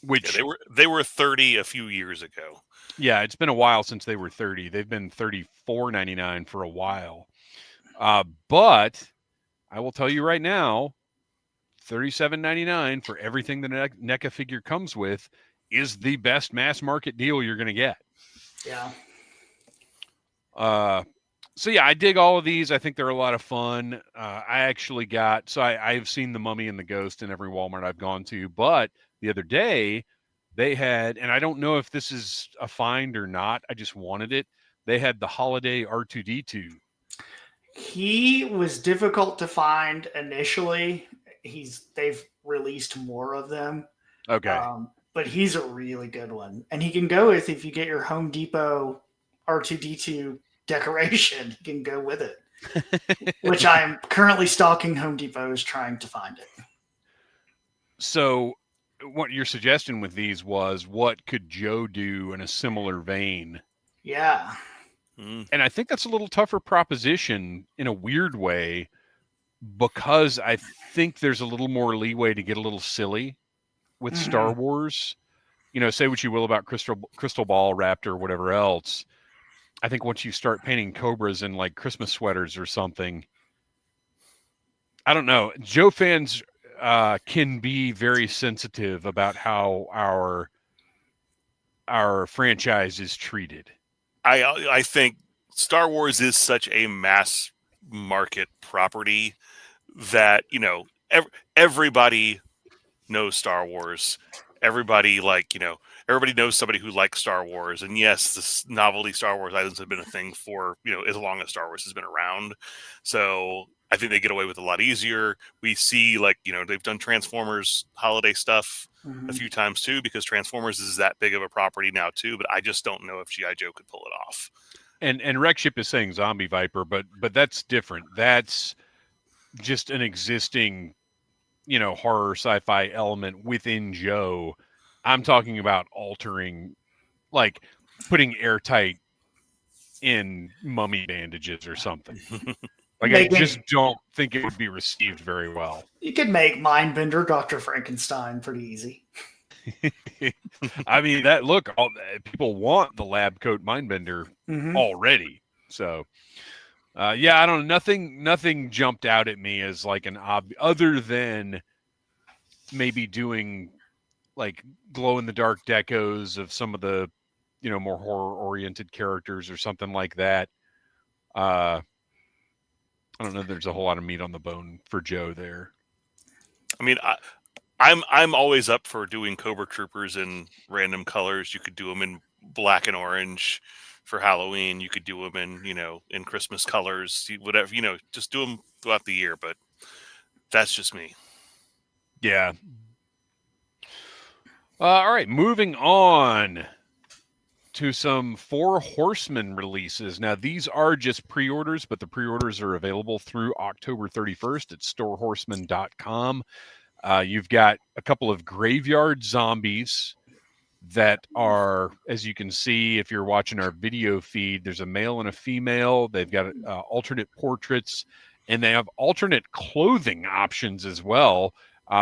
Which they were $30 a few years ago. Yeah, it's been a while since they were $30. They've been $34.99 for a while. But I will tell you right now, $37.99 for everything the NECA figure comes with is the best mass market deal you're going to get. Yeah. So yeah, I dig all of these. I think they're a lot of fun. I actually I've seen the Mummy and the Ghost in every Walmart I've gone to, but the other day they had, and I don't know if this is a find or not, I just wanted it. They had the holiday R2-D2. He was difficult to find initially. They've released more of them. Okay. But he's a really good one. And he can go if you get your Home Depot R2-D2 decoration, you can go with it. which I'm currently stalking Home Depots trying to find it. So what your suggestion with these was, what could Joe do in a similar vein? Yeah. And I think that's a little tougher proposition in a weird way, because I think there's a little more leeway to get a little silly with Star Wars. You know, say what you will about Crystal Ball, Raptor, whatever else. I think once you start painting Cobras in like Christmas sweaters or something, I don't know. Joe fans can be very sensitive about how our franchise is treated. I think Star Wars is such a mass market property that, you know, everybody knows Star Wars. Everybody everybody knows somebody who likes Star Wars. And yes, this novelty Star Wars items have been a thing for, you know, as long as Star Wars has been around. So I think they get away with it a lot easier. We see, like, you know, they've done Transformers holiday stuff a few times too, because Transformers is that big of a property now too. But I just don't know if G.I. Joe could pull it off. And Rekship is saying Zombie Viper, but that's different. That's just an existing, you know, horror sci-fi element within Joe. I'm talking about altering, like putting airtight in mummy bandages or something. Like, I just don't think it would be received very well. You could make Mindbender Dr. Frankenstein pretty easy. I mean, people want the lab coat Mindbender already. So, yeah, I don't know. Nothing jumped out at me as like an other than maybe doing like glow in the dark decos of some of the, you know, more horror oriented characters or something like that. I don't know. There's a whole lot of meat on the bone for Joe there. I mean, I'm always up for doing Cobra Troopers in random colors. You could do them in black and orange for Halloween. You could do them in, you know, in Christmas colors, whatever, you know, just do them throughout the year. But that's just me. Yeah. All right, moving on to some Four Horsemen releases. Now, these are just pre-orders, but the pre-orders are available through October 31st at storehorseman.com. You've got a couple of graveyard zombies that are, as you can see, if you're watching our video feed, there's a male and a female. They've got alternate portraits, and they have alternate clothing options as well.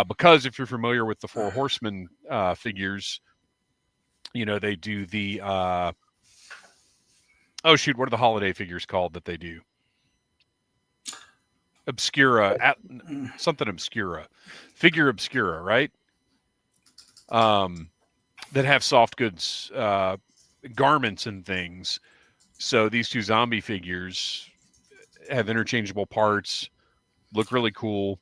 Because if you're familiar with the Four Horsemen figures, you know, they do the, what are the holiday figures called that they do? Obscura, something Obscura. Figure Obscura, right? That have soft goods garments and things. So these two zombie figures have interchangeable parts, look really cool.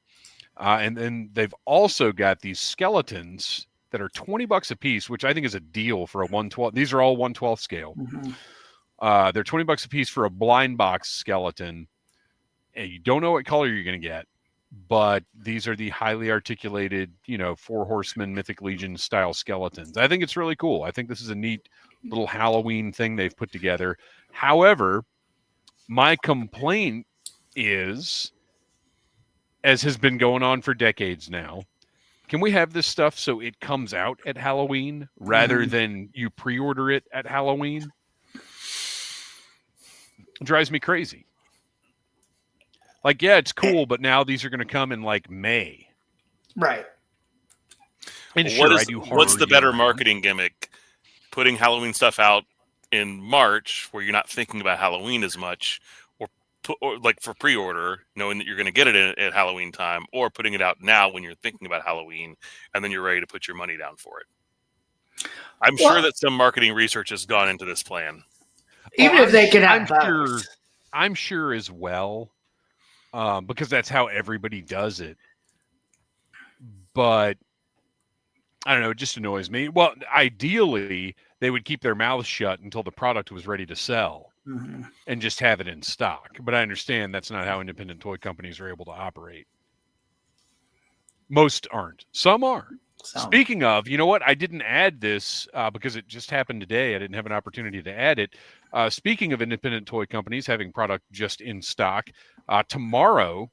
And then they've also got these skeletons that are $20 a piece, which I think is a deal for a 1/12. These are all 1/12 scale. They're $20 a piece for a blind box skeleton. And you don't know what color you're going to get, but these are the highly articulated, you know, Four Horsemen Mythic Legion style skeletons. I think it's really cool. I think this is a neat little Halloween thing they've put together. However, my complaint is, as has been going on for decades now, can we have this stuff so it comes out at Halloween rather than you pre-order it at Halloween? It drives me crazy. Like, yeah, it's cool, but now these are going to come in like May. Right. And what's the better marketing gimmick? Putting Halloween stuff out in March where you're not thinking about Halloween as much, or like for pre-order, knowing that you're going to get it at Halloween time, or putting it out now when you're thinking about Halloween and then you're ready to put your money down for it. I'm sure that some marketing research has gone into this plan. Even if they can have both. I'm sure as well, because that's how everybody does it. But I don't know, it just annoys me. Well, ideally, they would keep their mouths shut until the product was ready to sell and just have it in stock. But I understand that's not how independent toy companies are able to operate. Most aren't. Some are. Speaking of, you know what? I didn't add this because it just happened today. I didn't have an opportunity to add it. Speaking of independent toy companies having product just in stock, tomorrow,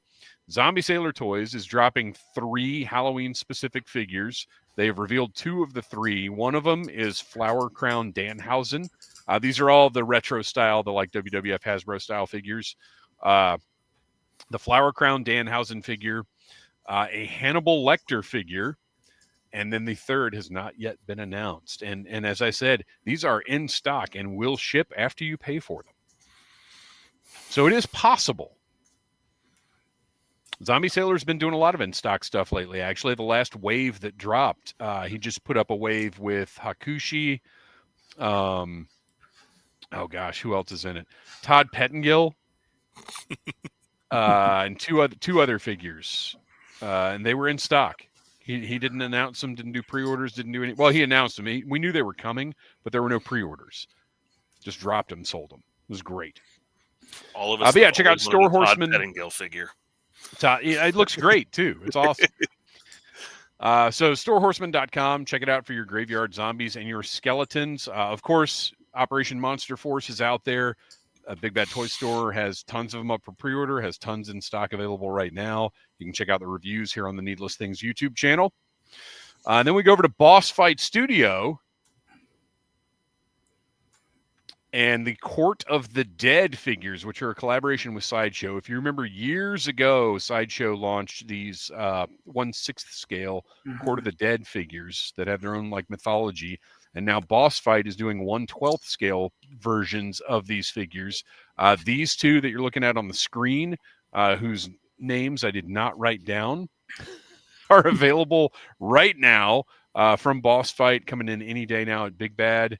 Zombie Sailor Toys is dropping 3 Halloween-specific figures. They have revealed 2 of the 3. One of them is Flower Crown Danhausen. These are all the retro style, the like WWF Hasbro style figures. The Flower Crown Danhausen figure, a Hannibal Lecter figure, and then the third has not yet been announced. And as I said, these are in stock and will ship after you pay for them. So it is possible. Zombie Sailor's been doing a lot of in-stock stuff lately. Actually, the last wave that dropped, he just put up a wave with Hakushi. Oh gosh, who else is in it? Todd Pettengill, and two other figures, and they were in stock. He didn't announce them, didn't do pre-orders, didn't do any. Well, he announced them. We knew they were coming, but there were no pre-orders. Just dropped them, sold them. It was great. All of us. But yeah, check out Store Horseman. Todd Pettengill figure. It looks great too. It's awesome. So storehorseman.com. Check it out for your graveyard zombies and your skeletons. Of course, Operation Monster Force is out there. Big Bad Toy Store has tons of them up for pre-order, has tons in stock available right now. You can check out the reviews here on the Needless Things YouTube channel. And then we go over to Boss Fight Studio and the Court of the Dead figures, which are a collaboration with Sideshow. If you remember, years ago, Sideshow launched these 1/6 scale Court of the Dead figures that have their own like mythology. And now Boss Fight is doing 1/12 scale versions of these figures. These two that you're looking at on the screen, whose names I did not write down, are available right now from Boss Fight, coming in any day now at Big Bad.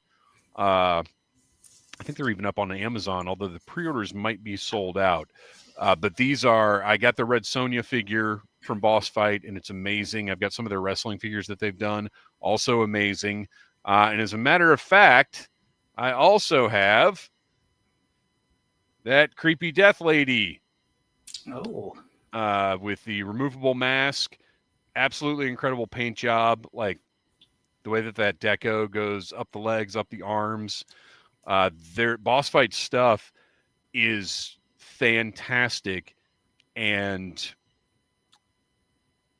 I think they're even up on Amazon, although the pre-orders might be sold out. But these are, I got the Red Sonja figure from Boss Fight, and it's amazing. I've got some of their wrestling figures that they've done, also amazing. And as a matter of fact, I also have that creepy death lady. Oh. With the removable mask. Absolutely incredible paint job. Like the way that deco goes up the legs, up the arms. Their Boss Fight stuff is fantastic. And,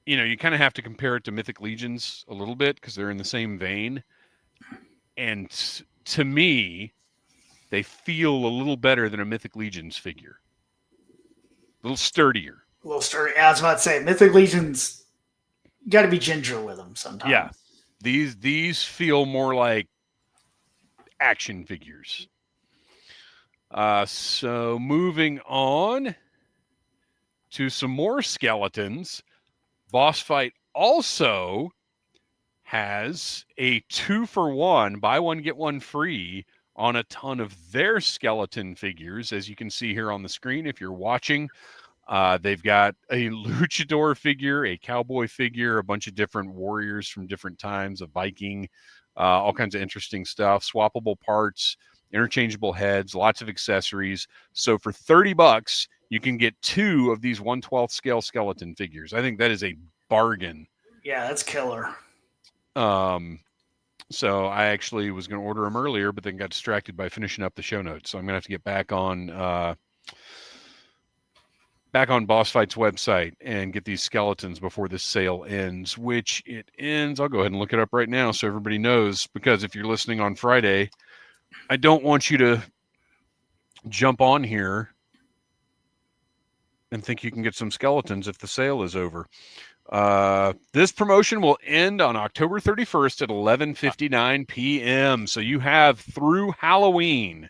you know, you kind of have to compare it to Mythic Legions a little bit because they're in the same vein. And to me, they feel a little better than a Mythic Legions figure. A little sturdier. A little sturdy. I was about to say, Mythic Legions, you got to be ginger with them sometimes. Yeah. These feel more like action figures. So moving on to some more skeletons, Boss Fight also has a 2-for-1, buy one, get one free on a ton of their skeleton figures. As you can see here on the screen, if you're watching, they've got a luchador figure, a cowboy figure, a bunch of different warriors from different times, a Viking, all kinds of interesting stuff, swappable parts, interchangeable heads, lots of accessories. So for $30, you can get 2 of these 1/12 scale skeleton figures. I think that is a bargain. Yeah, that's killer. So I actually was going to order them earlier, but then got distracted by finishing up the show notes. So I'm going to have to get back on Boss Fight's website and get these skeletons before this sale ends, which it ends. I'll go ahead and look it up right now so everybody knows, because if you're listening on Friday, I don't want you to jump on here and think you can get some skeletons if the sale is over. This promotion will end on October 31st at 11:59 p.m. So you have through Halloween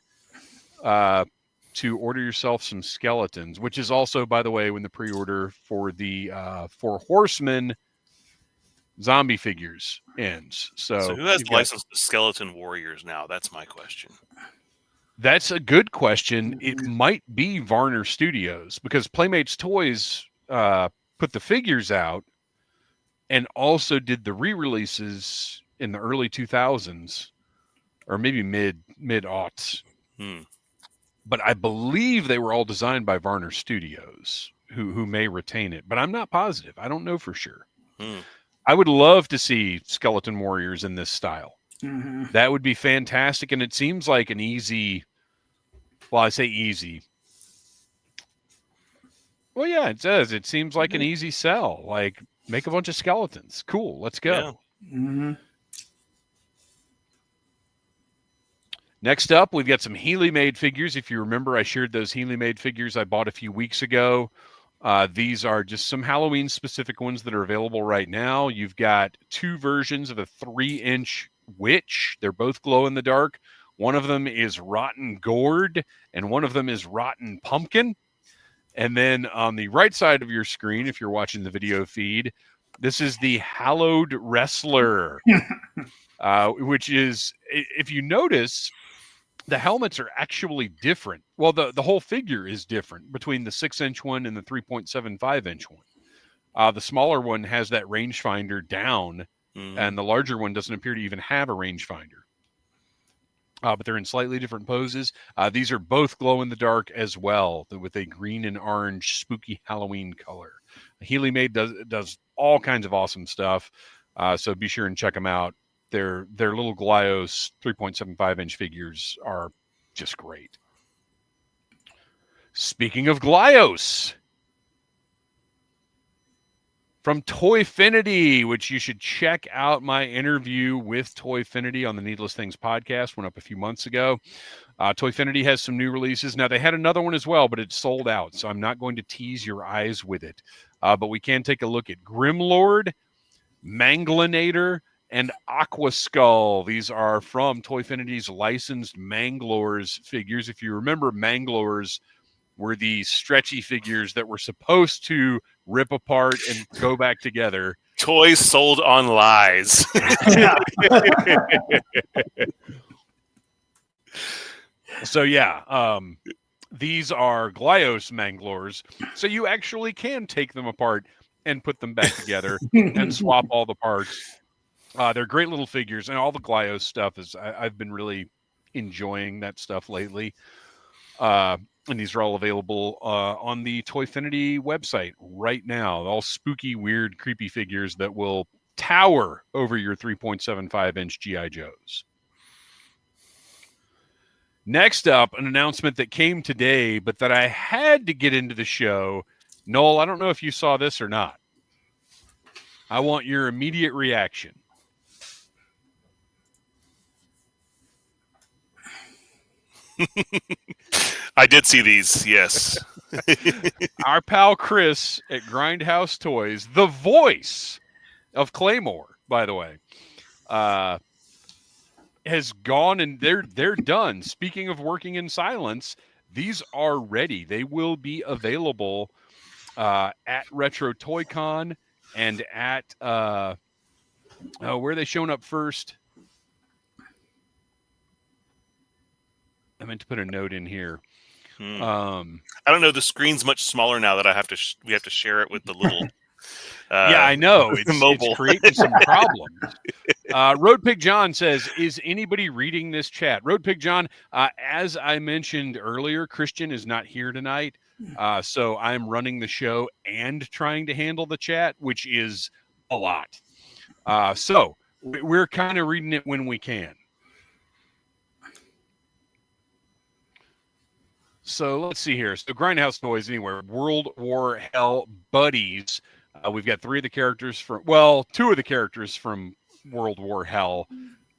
to order yourself some skeletons, which is also, by the way, when the pre-order for the Four Horsemen zombie figures ends. So who has licensed the Skeleton Warriors now? That's my question. That's a good question. It might be Varner Studios, because Playmates Toys put the figures out and also did the re-releases in the early 2000s, or maybe mid-aughts. But I believe they were all designed by Varner Studios, who may retain it. But I'm not positive. I don't know for sure. I would love to see Skeleton Warriors in this style. That would be fantastic. And it seems like an easy Well, I say easy. Well, yeah, it says it seems like an easy sell. Like, make a bunch of skeletons. Cool, let's go. Yeah. Mm-hmm. Next up, we've got some Healy made figures. If you remember, I shared those Healy made figures I bought a few weeks ago. These are just some Halloween specific ones that are available right now. You've got two versions of a 3-inch witch. They're both glow in the dark. One of them is Rotten Gourd, and one of them is Rotten Pumpkin. And then on the right side of your screen, if you're watching the video feed, this is the Hallowed Wrestler, which is, if you notice, the helmets are actually different. Well, the whole figure is different between the 6-inch one and the 3.75-inch one. The smaller one has that rangefinder down, and the larger one doesn't appear to even have a rangefinder. But they're in slightly different poses. These are both glow in the dark as well, with a green and orange spooky Halloween color. Healy Made does all kinds of awesome stuff, so be sure and check them out. Their little Glyos 3.75-inch figures are just great. Speaking of Glyos, from Toyfinity, which you should check out my interview with Toyfinity on the Needless Things podcast, went up a few months ago. Toyfinity has some new releases. Now, they had another one as well, but it's sold out, so I'm not going to tease your eyes with it. But we can take a look at Grimlord, Manglinator, and Aqua Skull. These are from Toyfinity's licensed Manglores figures. If you remember, Manglores were the stretchy figures that were supposed to rip apart and go back together. Toys sold on lies. So yeah, these are Glyos Manglores. So you actually can take them apart and put them back together and swap all the parts. They're great little figures, and all the Glyos stuff is. I've been really enjoying that stuff lately. And these are all available on the Toyfinity website right now. All spooky, weird, creepy figures that will tower over your 3.75-inch G.I. Joes. Next up, an announcement that came today, but that I had to get into the show. Noel, I don't know if you saw this or not. I want your immediate reaction. I did see these, yes. Our pal Chris at Grindhouse Toys, the voice of Claymore, by the way, has gone, and they're done. Speaking of working in silence, these are ready. They will be available at Retro Toy Con and at where are they showing up first? I meant to put a note in here. I don't know. The screen's much smaller now that I have to. We have to share it with the little. Yeah, I know. Mobile. It's creating some problems. Road Pig John says, "Is anybody reading this chat?" Road Pig John, as I mentioned earlier, Kristian is not here tonight, so I'm running the show and trying to handle the chat, which is a lot. So we're kind of reading it when we can. So let's see here. So Grindhouse Toys, anywhere. World War Hell Buddies. We've got two of the characters from World War Hell,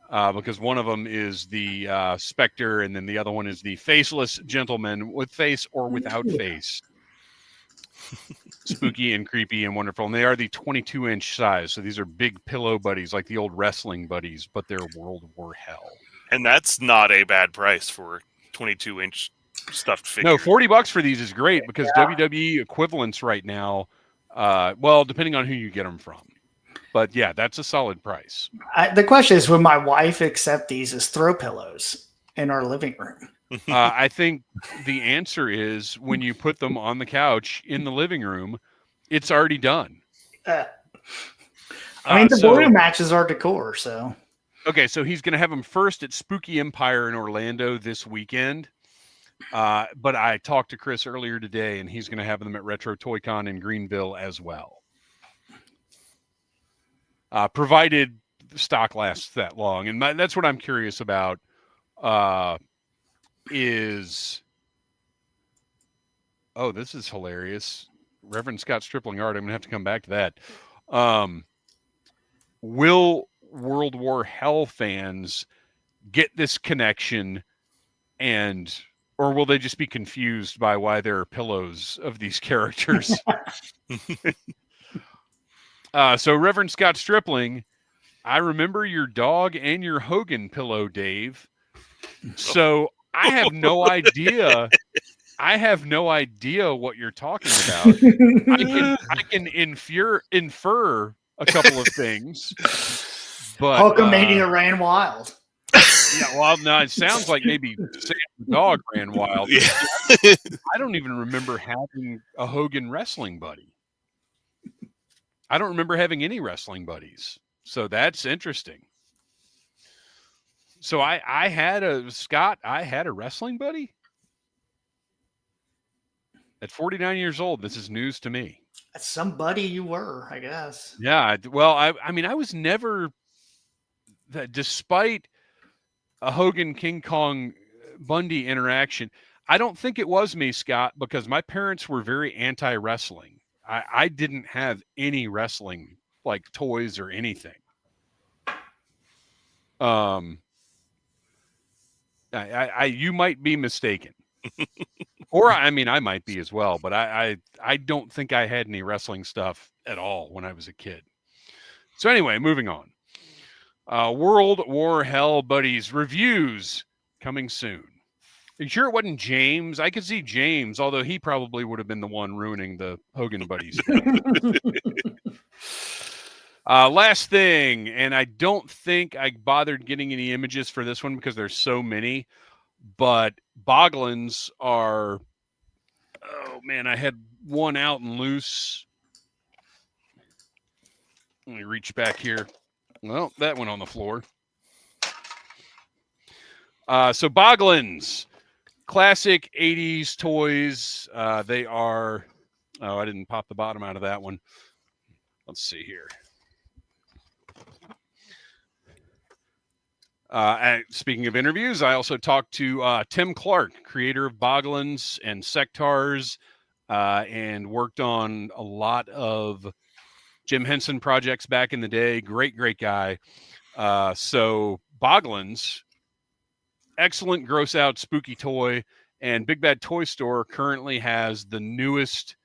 because one of them is the Spectre, and then the other one is the faceless gentleman with face or without face. Spooky and creepy and wonderful. And they are the 22-inch size. So these are big pillow buddies, like the old wrestling buddies, but they're World War Hell. And that's not a bad price for 22-inch stuffed figure. No, $40 for these is great, because WWE equivalents right now, well, depending on who you get them from. But yeah, that's a solid price. The question is, would my wife accept these as throw pillows in our living room? I think the answer is, when you put them on the couch in the living room, it's already done. I mean, the blue matches our decor, so. Okay, so he's going to have them first at Spooky Empire in Orlando this weekend. But I talked to Chris earlier today, and he's going to have them at Retro Toy Con in Greenville as well. Provided the stock lasts that long. And that's what I'm curious about, is Oh, this is hilarious. Reverend Scott Stripling art. I'm going to have to come back to that. Will World War Hell fans get this connection, or will they just be confused by why there are pillows of these characters? So Reverend Scott Stripling, I remember your dog and your Hogan pillow, Dave. So I have no idea. I have no idea what you're talking about. I can infer a couple of things, but Hulkamania ran wild. Yeah, well, no, it sounds like maybe Sam the dog ran wild. Yeah. I don't even remember having a Hogan wrestling buddy. I don't remember having any wrestling buddies. So that's interesting. So I had a wrestling buddy at 49 years old. This is news to me. That's somebody you were, I guess. Yeah. Well, I mean, I was never, despite a Hogan King Kong Bundy interaction, I don't think it was me, Scott, because my parents were very anti-wrestling. I didn't have any wrestling like toys or anything. You might be mistaken, or I mean, I might be as well, but I don't think I had any wrestling stuff at all when I was a kid. So anyway, moving on. World War Hell Buddies reviews coming soon. Are you sure it wasn't James? I could see James, although he probably would have been the one ruining the Hogan Buddies. Last thing, and I don't think I bothered getting any images for this one because there's so many, but Boglins are, oh man, I had one out and loose. Let me reach back here. Well, that went on the floor. So Boglins, classic 80s toys. They are, I didn't pop the bottom out of that one. Let's see here. Speaking of interviews, I also talked to Tim Clark, creator of Boglins and Sectars, and worked on a lot of Jim Henson projects back in the day. Great guy. So Boglins, excellent gross out spooky toy, and Big Bad Toy Store currently has the newest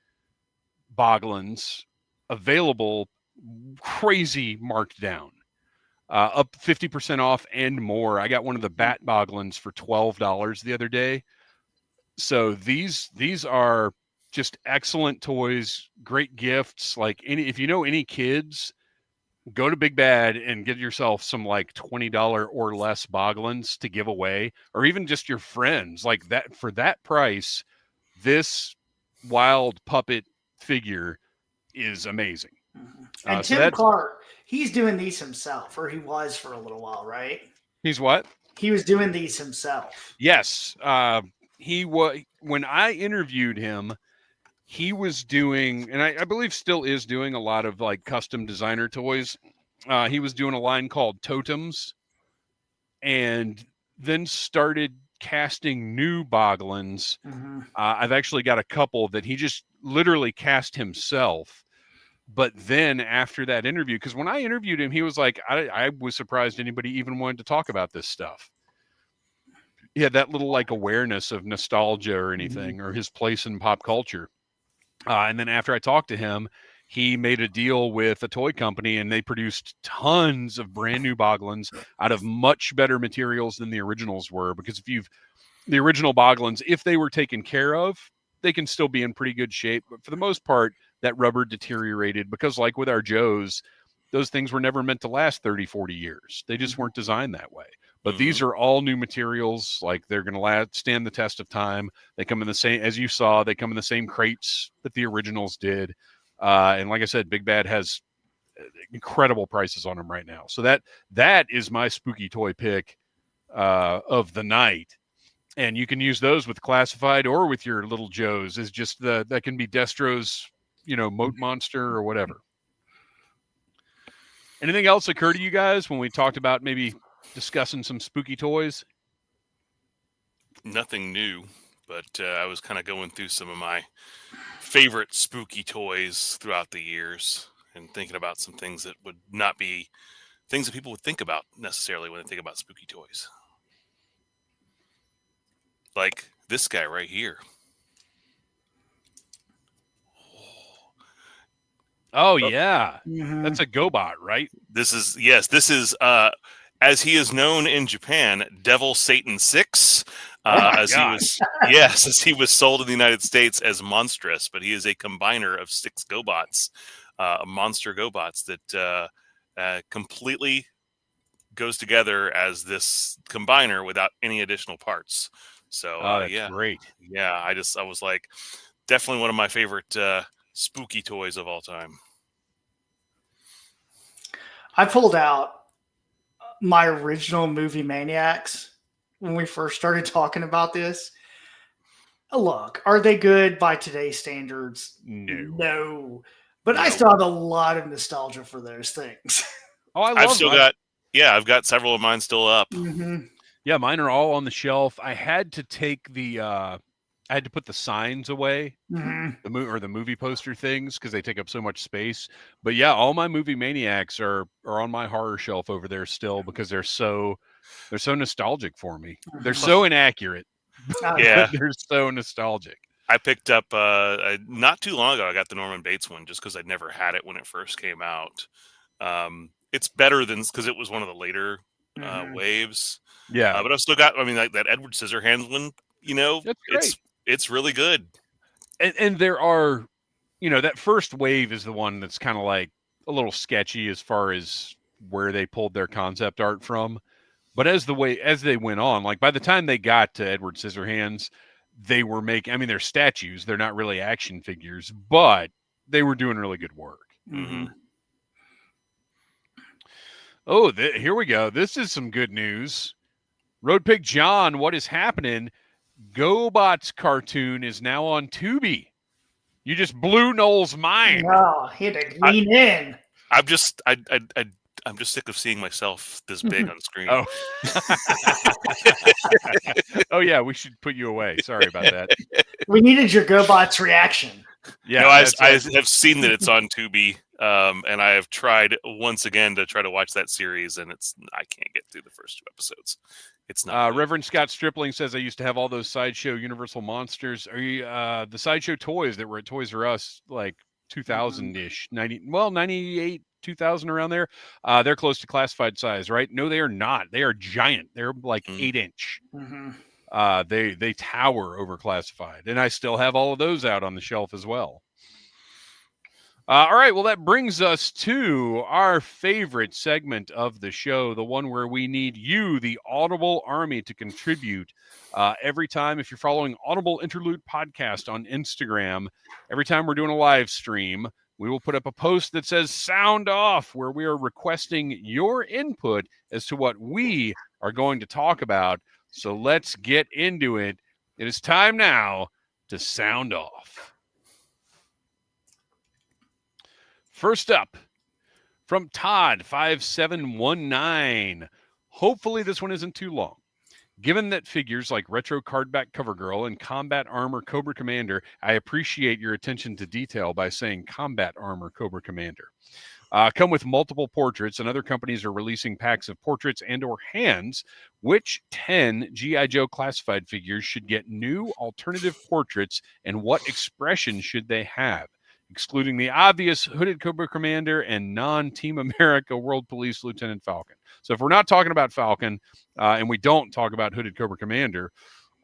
Boglins available, crazy marked down, up 50% off and more. I got one of the Bat Boglins for $12 the other day. So these are just excellent toys, great gifts. Like if you know any kids, go to Big Bad and get yourself some like $20 or less Boglins to give away, or even just your friends. Like that, for that price, this wild puppet figure is amazing. And Tim Clark, he's doing these himself, or he was for a little while, right? He's what? He was doing these himself. Yes. He was, when I interviewed him, he was doing, and I believe still is doing, a lot of like custom designer toys. He was doing a line called Totems, and then started casting new Boglins. Mm-hmm. I've actually got a couple that he just literally cast himself. But then after that interview, because when I interviewed him, he was like, I was surprised anybody even wanted to talk about this stuff. He had that little like awareness of nostalgia or anything, or his place in pop culture. And then after I talked to him, he made a deal with a toy company, and they produced tons of brand new Boglins out of much better materials than the originals were. Because the original Boglins, if they were taken care of, they can still be in pretty good shape. But for the most part, that rubber deteriorated because, like with our Joes, those things were never meant to last 30, 40 years. They just weren't designed that way. But these are all new materials. Like, they're going to stand the test of time. They come in the same, as you saw, they come in the same crates that the originals did. And like I said, Big Bad has incredible prices on them right now. So that is my spooky toy pick of the night. And you can use those with Classified or with your little Joes. Is just that can be Destro's, Moat Monster or whatever. Anything else occur to you guys when we talked about maybe discussing some spooky toys? Nothing new, But I was kind of going through some of my favorite spooky toys throughout the years and thinking about some things that would not be things that people would think about necessarily when they think about spooky toys. Like this guy right here. Oh, yeah. Mhm. That's a GoBot, right? This is as he is known in Japan, Devil Satan 6. my As God. as he was sold in the United States as Monstrous, but he is a combiner of 6 GoBots, monster GoBots that completely goes together as this combiner without any additional parts. So That's yeah, great. yeah, I was like, definitely one of my favorite spooky toys of all time. I pulled out my original movie Maniacs when we first started talking about this. Look, are they good by today's standards? No. But I No. still have a lot of nostalgia for those things. Oh, I've got several of mine still up. Mm-hmm. Yeah, mine are all on the shelf. I had to take I had to put the signs away, Mm-hmm. the movie poster things, because they take up so much space. But yeah, all my movie Maniacs are on my horror shelf over there still because they're so nostalgic for me. They're so inaccurate. Yeah. They're so nostalgic. I picked up not too long ago. I got the Norman Bates one just because I'd never had it when it first came out. It's better than because it was one of the later waves. Yeah, but I've still got. I mean, like that Edward Scissorhands one. You know, that's great. it's really good. And there are, that first wave is the one that's kind of like a little sketchy as far as where they pulled their concept art from. But as they went on, like by the time they got to Edward Scissorhands, they were making. I mean, they're statues; they're not really action figures, but they were doing really good work. Mm-hmm. Oh, here we go. This is some good news. Road Pig John, what is happening? GoBots cartoon is now on Tubi. You just blew Noel's mind. Oh, he had to lean in. I'm just sick of seeing myself this big on screen. Oh. Oh yeah, we should put you away. Sorry about that. We needed your GoBots reaction. Yeah, no, I have seen that it's on Tubi, and I have tried once again to try to watch that series, and I can't get through the first 2 episodes. It's not. Reverend Scott Stripling says I used to have all those Sideshow Universal monsters. Are you the Sideshow toys that were at Toys R Us like 2000-ish, 98, 2000 around there? They're close to classified size, right? No, they are not. They are giant. They're like 8-inch. They tower over classified, and I still have all of those out on the shelf as well. All right, well, that brings us to our favorite segment of the show, the one where we need you, the Audible Army, to contribute every time. If you're following Audible Interlude Podcast on Instagram, every time we're doing a live stream, we will put up a post that says Sound Off, where we are requesting your input as to what we are going to talk about. So let's get into it. It is time now to sound off. First up, from Todd5719. Hopefully this one isn't too long. Given that figures like Retro Cardback Cover Girl and Combat Armor Cobra Commander, I appreciate your attention to detail by saying Combat Armor Cobra Commander. Come with multiple portraits, and other companies are releasing packs of portraits and or hands. Which 10 G.I. Joe classified figures should get new alternative portraits, and what expression should they have? Excluding the obvious Hooded Cobra Commander and non-Team America World Police Lieutenant Falcon. So if we're not talking about Falcon, and we don't talk about Hooded Cobra Commander,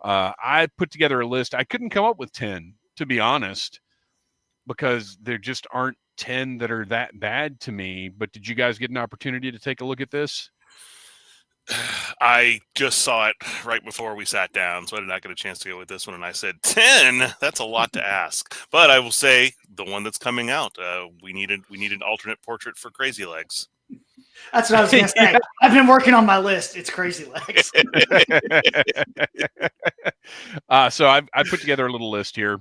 I put together a list. I couldn't come up with 10, to be honest, because there just aren't 10 that are that bad to me. But did you guys get an opportunity to take a look at this? I just saw it right before we sat down, so I did not get a chance to go with this one. And I said, 10? That's a lot to ask. But I will say the one that's coming out, we need an alternate portrait for Crazy Legs. That's what I was going to say. I've been working on my list. It's Crazy Legs. So I put together a little list here.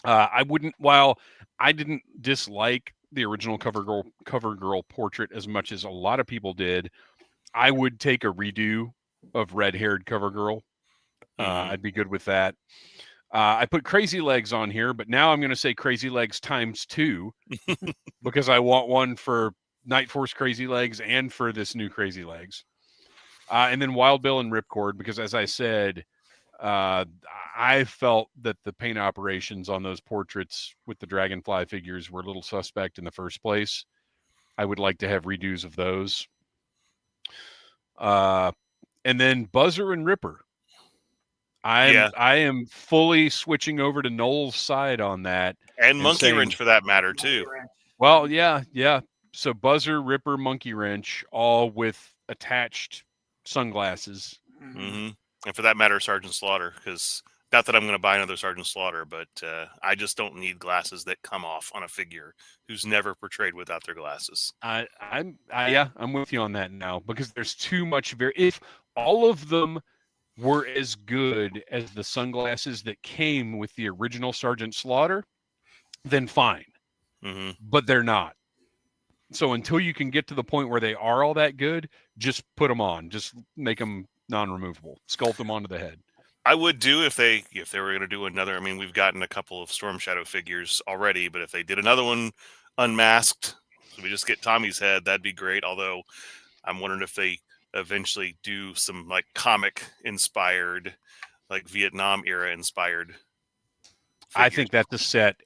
While I didn't dislike the original Cover Girl portrait as much as a lot of people did, I would take a redo of red-haired Cover Girl. I'd be good with that. I put Crazy Legs on here, but now I'm going to say Crazy Legs times 2 because I want one for Night Force Crazy Legs and for this new Crazy Legs. And then Wild Bill and Ripcord, because as I said, I felt that the paint operations on those portraits with the Dragonfly figures were a little suspect in the first place. I would like to have redos of those. And then Buzzer and Ripper. I am fully switching over to Noel's side on that. And Monkey Wrench for that matter, too. Well, yeah. So Buzzer, Ripper, Monkey Wrench, all with attached sunglasses. Mm-hmm. And for that matter, Sergeant Slaughter, because not that I'm going to buy another Sergeant Slaughter, but I just don't need glasses that come off on a figure who's never portrayed without their glasses. I'm with you on that now, because there's too much. If all of them were as good as the sunglasses that came with the original Sergeant Slaughter, then fine. Mm-hmm. But they're not. So until you can get to the point where they are all that good, just put them on. Just make them non-removable. Sculpt them onto the head. I would do if they were going to do another. I mean, we've gotten a couple of Storm Shadow figures already, but if they did another one unmasked, so we just get Tommy's head, that'd be great. Although I'm wondering if they eventually do some like comic inspired, like Vietnam era inspired figures. I think that's a set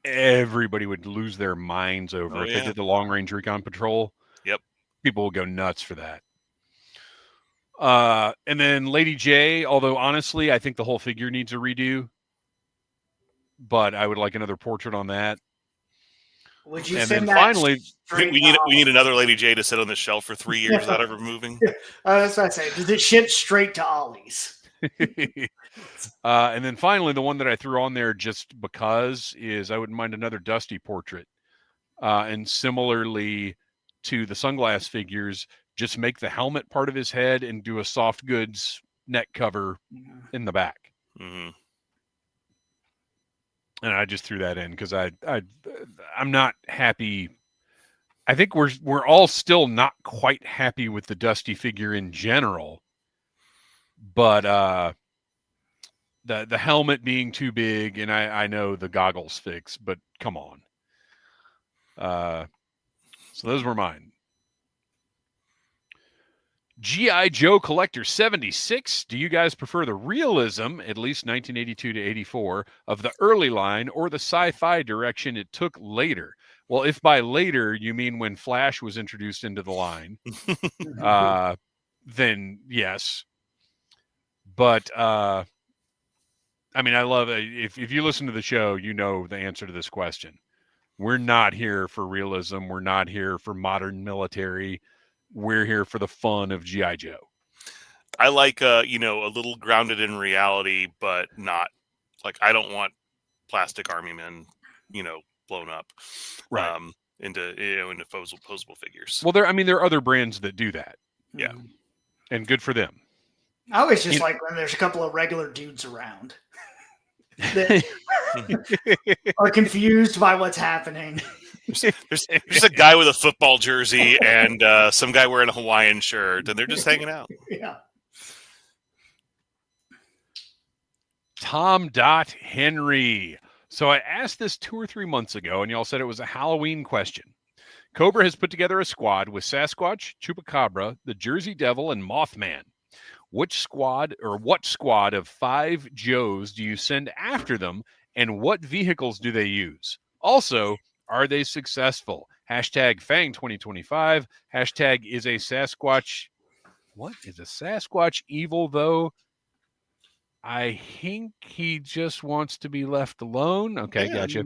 everybody would lose their minds over if they did the Long Range Recon Patrol. Yep. People will go nuts for that. And then Lady J, although honestly, I think the whole figure needs a redo, but I would like another portrait on that. Would you and send then that finally, we need another Lady J to sit on the shelf for 3 years without ever moving. That's what I say. Does it ship straight to Ollie's? And then finally, the one that I threw on there just because is I wouldn't mind another Dusty portrait. And similarly to the sunglass figures, just make the helmet part of his head and do a soft goods neck cover in the back. Mm-hmm. And I just threw that in because I'm not happy. I think we're all still not quite happy with the Dusty figure in general, but the helmet being too big, and I know the goggles fix, but come on. So those were mine. G.I. Joe Collector 76. Do you guys prefer the realism, at least 1982 to 84, of the early line or the sci-fi direction it took later? Well, if by later you mean when Flash was introduced into the line, then yes. But, I mean, I love it. If you listen to the show, you know the answer to this question. We're not here for realism. We're not here for modern military. We're here for the fun of G.I. Joe. I like, a little grounded in reality, but not like I don't want plastic army men, blown up, right? Into posable figures. Well, there are other brands that do that. Yeah, and good for them. I always just like when there's a couple of regular dudes around that are confused by what's happening. There's a guy with a football jersey and some guy wearing a Hawaiian shirt, and they're just hanging out. Yeah. Tom Henry. So I asked this 2 or 3 months ago, and y'all said it was a Halloween question. Cobra has put together a squad with Sasquatch, Chupacabra, the Jersey Devil, and Mothman. What squad of 5 Joes do you send after them, and what vehicles do they use? Also, are they successful? Hashtag Fang 2025. Hashtag is a Sasquatch. What is a Sasquatch evil, though? I think he just wants to be left alone. Okay, gotcha.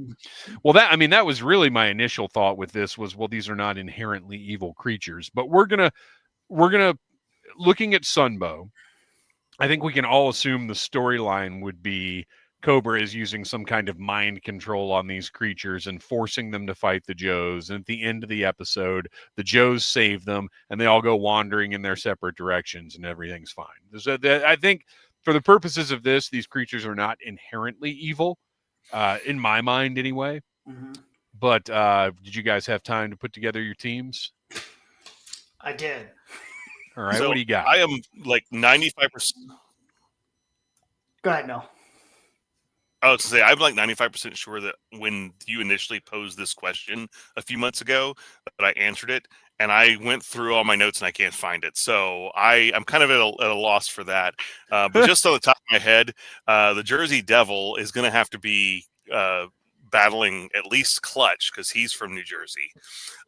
Well, that was really my initial thought with this was, well, these are not inherently evil creatures, but we're gonna looking at Sunbow. I think we can all assume the storyline would be Cobra is using some kind of mind control on these creatures and forcing them to fight the Joes. And at the end of the episode, the Joes save them and they all go wandering in their separate directions and everything's fine. So I think for the purposes of this, these creatures are not inherently evil, in my mind anyway. Mm-hmm. But did you guys have time to put together your teams? I did. All right, so what do you got? I am 95%. 95%. Go ahead, no. I was to say, I'm like 95% sure that when you initially posed this question a few months ago, that I answered it, and I went through all my notes and I can't find it. So I'm kind of at a loss for that. But just on the top of my head, the Jersey Devil is going to have to be battling at least Clutch because he's from New Jersey,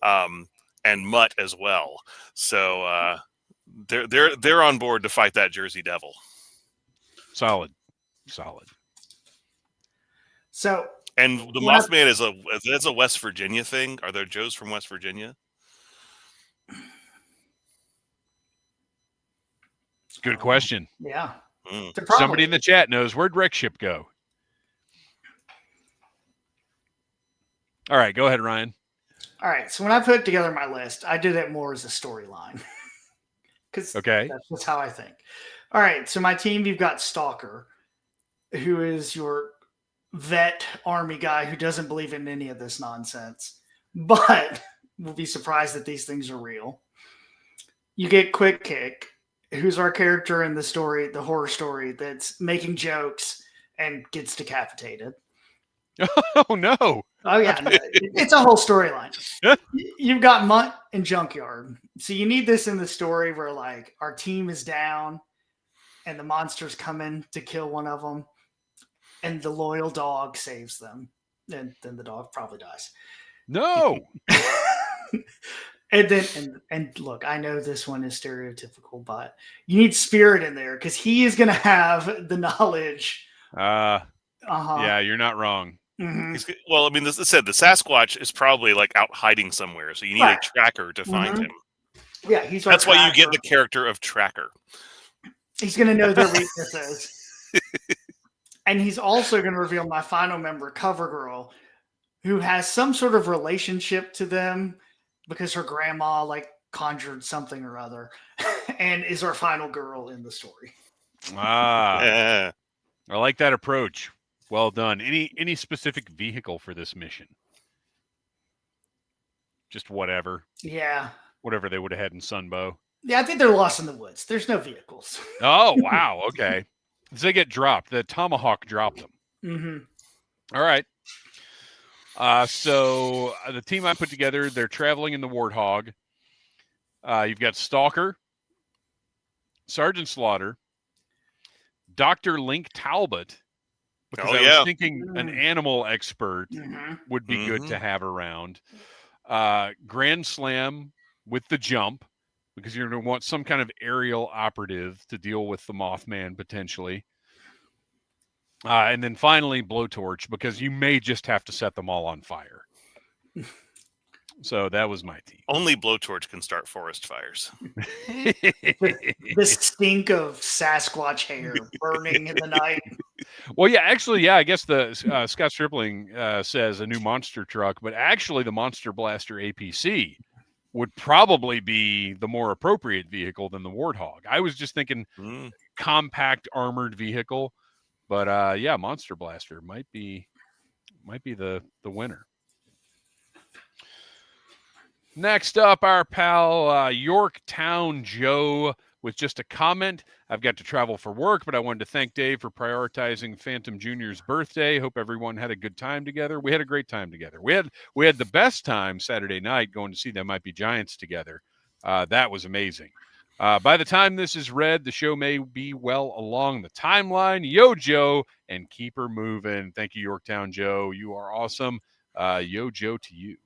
and Mutt as well. So they're on board to fight that Jersey Devil. Solid. So, And the Mothman is a West Virginia thing. Are there Joes from West Virginia? Good question. yeah. Somebody in the chat knows. Where'd Wreck Ship go? All right, go ahead, Ryan. All right. So when I put together my list, I did it more as a storyline. Because that's just how I think. All right. So my team, you've got Stalker, who is your vet army guy who doesn't believe in any of this nonsense, but will be surprised that these things are real. You get Quick Kick, who's our character in the story, the horror story, that's making jokes and gets decapitated. Oh, no. Oh, yeah. It's a whole storyline. You've got Mutt and Junkyard. So you need this in the story where, like, our team is down and the monster's coming to kill one of them, and the loyal dog saves them. And then the dog probably dies. No. And then, and look, I know this one is stereotypical, but you need Spirit in there because he is going to have the knowledge. Yeah, you're not wrong. Mm-hmm. Well, I mean, this said the Sasquatch is probably like out hiding somewhere, so you need a tracker to find him. Yeah, he's. That's why you get the character of Tracker. He's going to know their weaknesses, and he's also going to reveal my final member, CoverGirl, who has some sort of relationship to them because her grandma like conjured something or other, and is our final girl in the story. Yeah. I like that approach. Well done. Any specific vehicle for this mission? Just whatever. Yeah. Whatever they would have had in Sunbow. Yeah, I think they're lost in the woods. There's no vehicles. Oh, wow. Okay. They get dropped. The Tomahawk dropped them. Mm-hmm. All right. So the team I put together, they're traveling in the Warthog. You've got Stalker, Sergeant Slaughter, Dr. Link Talbot, because I was thinking an animal expert would be good to have around. Grand Slam with the jump, because you're going to want some kind of aerial operative to deal with the Mothman potentially. And then finally, Blowtorch, because you may just have to set them all on fire. So that was my team. Only Blowtorch can start forest fires. The stink of Sasquatch hair burning in the night. Well, yeah, actually, I guess the Scott Stripling says a new monster truck, but actually the Monster Blaster APC would probably be the more appropriate vehicle than the Warthog. I was just thinking compact armored vehicle, but Monster Blaster might be the winner. Next up, our pal Yorktown Joe with just a comment. I've got to travel for work, but I wanted to thank Dave for prioritizing Phantom Jr.'s birthday. Hope everyone had a good time together. We had a great time together. We had the best time Saturday night going to see Them Might Be Giants together. That was amazing. By the time this is read, the show may be well along the timeline. Yo, Joe, and keep her moving. Thank you, Yorktown Joe. You are awesome. Yo, Joe, to you.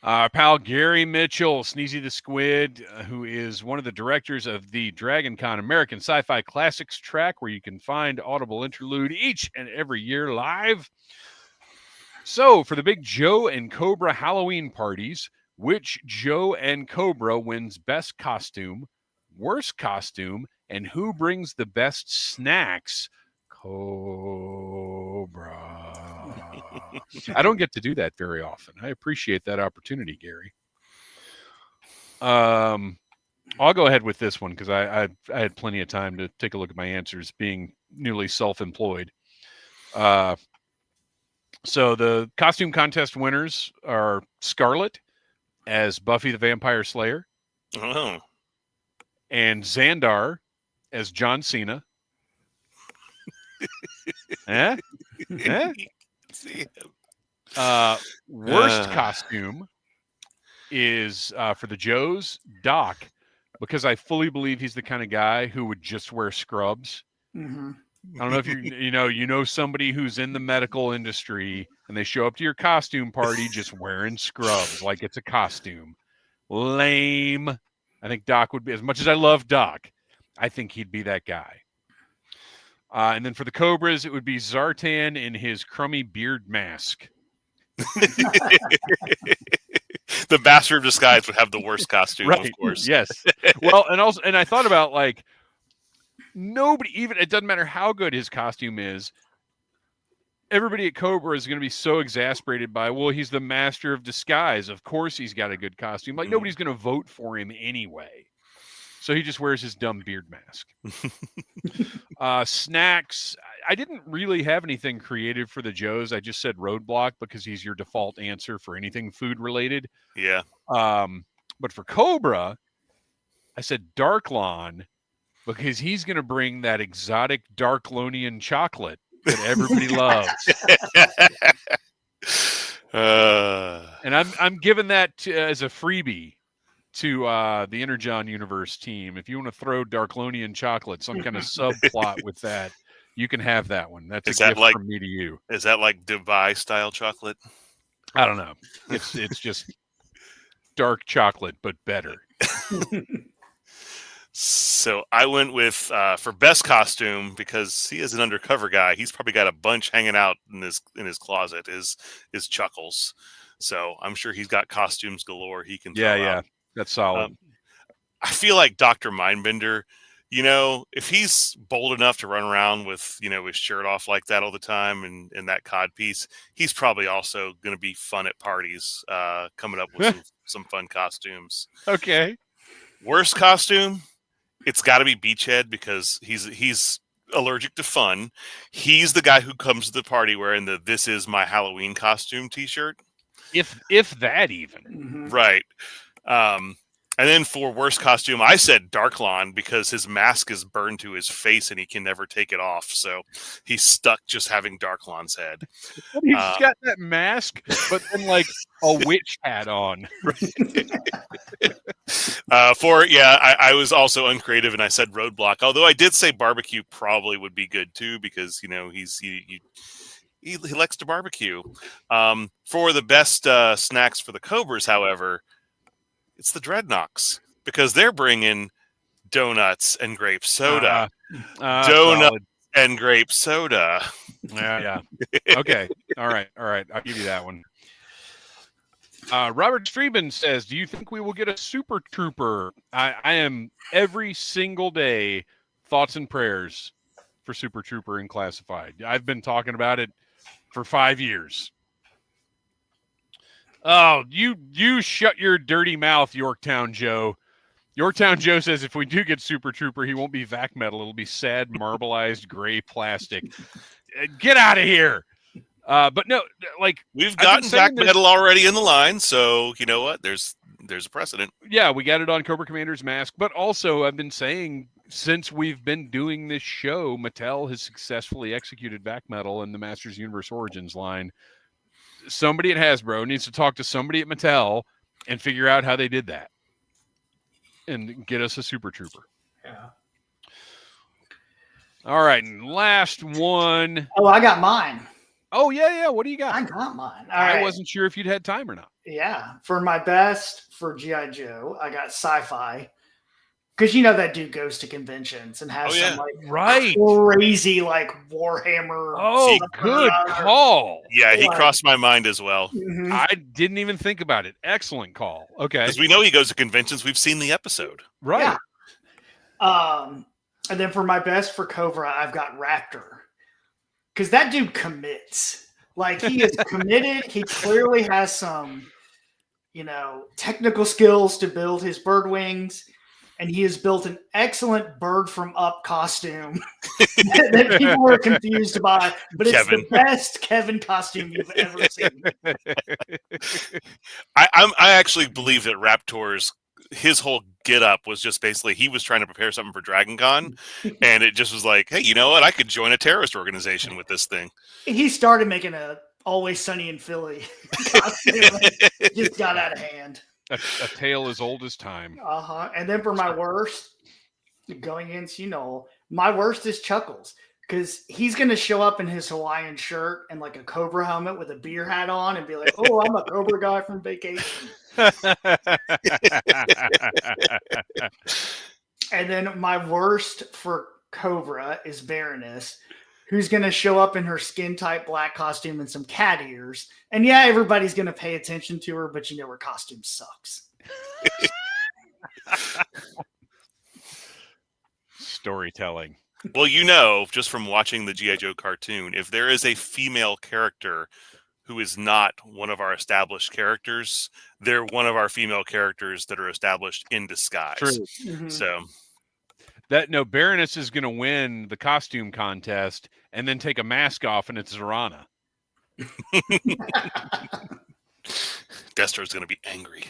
Our pal Gary Mitchell, Sneezy the Squid, who is one of the directors of the DragonCon American Sci-Fi Classics track, where you can find Audible Interlude each and every year live. So, for the big Joe and Cobra Halloween parties, which Joe and Cobra wins best costume, worst costume, and who brings the best snacks? Cobra. I don't get to do that very often. I appreciate that opportunity, Gary. I'll go ahead with this one because I had plenty of time to take a look at my answers, being newly self-employed. So the costume contest winners are Scarlet as Buffy the Vampire Slayer, and Xandar as John Cena, Eh? Eh? See him. Worst costume is for the Joes, Doc, because I fully believe he's the kind of guy who would just wear scrubs. Mm-hmm. I don't know if you know somebody who's in the medical industry and they show up to your costume party just wearing scrubs like it's a costume. Lame. I think Doc would be, as much as I love Doc, I think he'd be that guy. And then for the Cobras, it would be Zartan in his crummy beard mask. The Master of Disguise would have the worst costume, Right. of course. Yes. Well, and I thought about, like, nobody, even, it doesn't matter how good his costume is, everybody at Cobra is going to be so exasperated by, well, he's the Master of Disguise. Of course he's got a good costume. Like, nobody's going to vote for him anyway. So he just wears his dumb beard mask. Snacks. I didn't really have anything creative for the Joes. I just said Roadblock because he's your default answer for anything food related. Yeah. But for Cobra, I said Darklon because he's going to bring that exotic Darklonian chocolate that everybody loves. And I'm giving that as a freebie to the Energon Universe team. If you want to throw Darklonian chocolate, some kind of subplot with that, you can have that one. That's a gift from me to you. Is that like Dubai style chocolate? I don't know. It's just dark chocolate, but better. So I went with for best costume because he is an undercover guy. He's probably got a bunch hanging out in his closet. Is Chuckles. So I'm sure he's got costumes galore. He can throw out. That's solid. I feel like Dr. Mindbender, if he's bold enough to run around with, his shirt off like that all the time and that cod piece, he's probably also going to be fun at parties, coming up with some fun costumes. Okay. Worst costume, it's got to be Beachhead because he's allergic to fun. He's the guy who comes to the party wearing the "This is my Halloween costume" T-shirt. If that even. Mm-hmm. Right. And then for worst costume, I said Darklon because his mask is burned to his face and he can never take it off. So he's stuck just having Darklon's head. He's got that mask, but then like a witch hat on. I was also uncreative and I said Roadblock. Although I did say barbecue probably would be good too because he likes to barbecue. For the best snacks for the Cobras, however, it's the Dreadnoks because they're bringing donuts and grape soda. Solid. And grape soda. Yeah. Okay. All right. I'll give you that one. Robert Streben says, do you think we will get a Super Trooper? I am every single day thoughts and prayers for Super Trooper in Classified. I've been talking about it for 5 years. Oh, you shut your dirty mouth, Yorktown Joe. Yorktown Joe says if we do get Super Trooper, he won't be vac metal. It'll be sad, marbleized gray plastic. Get out of here. But no, like we've gotten vac metal already in the line, so you know what? There's a precedent. Yeah, we got it on Cobra Commander's mask, but also I've been saying since we've been doing this show, Mattel has successfully executed vac metal in the Masters Universe Origins line. Somebody at Hasbro needs to talk to somebody at Mattel and figure out how they did that and get us a Super Trooper. Yeah. All right, and last one. Oh, I got mine. Oh, yeah. What do you got? I got mine. I wasn't sure if you'd had time or not. Yeah. For my best for G.I. Joe, I got Sci-Fi. Because that dude goes to conventions and has some crazy Warhammer. Oh, good call. Yeah, he crossed my mind as well. Mm-hmm. I didn't even think about it. Excellent call. Okay. Because we know he goes to conventions. We've seen the episode. Right. Yeah. And then for my best for Cobra, I've got Raptor. Because that dude commits. He is committed. He clearly has some, technical skills to build his bird wings. And he has built an excellent Bird from Up costume that people are confused by, but it's the best Kevin costume you've ever seen. I actually believe that Raptor's his whole get up was just basically he was trying to prepare something for Dragon Con, and it just was like, hey, you know what? I could join a terrorist organization with this thing. He started making a Always Sunny in Philly costume. It just got out of hand. A tale as old as time. And then for my worst, going into Noel, my worst is Chuckles. Because he's going to show up in his Hawaiian shirt and like a Cobra helmet with a beer hat on and be like, oh, I'm a Cobra guy from vacation. And then my worst for Cobra is Baroness, who's going to show up in her skin-tight black costume and some cat ears. And yeah, everybody's going to pay attention to her, but you know her costume sucks. Storytelling. Well, you know, just from watching the G.I. Joe cartoon, if there is a female character who is not one of our established characters, they're one of our female characters that are established in disguise. True. Mm-hmm. So Baroness is going to win the costume contest and then take a mask off, and it's Zorana. Destro's going to be angry.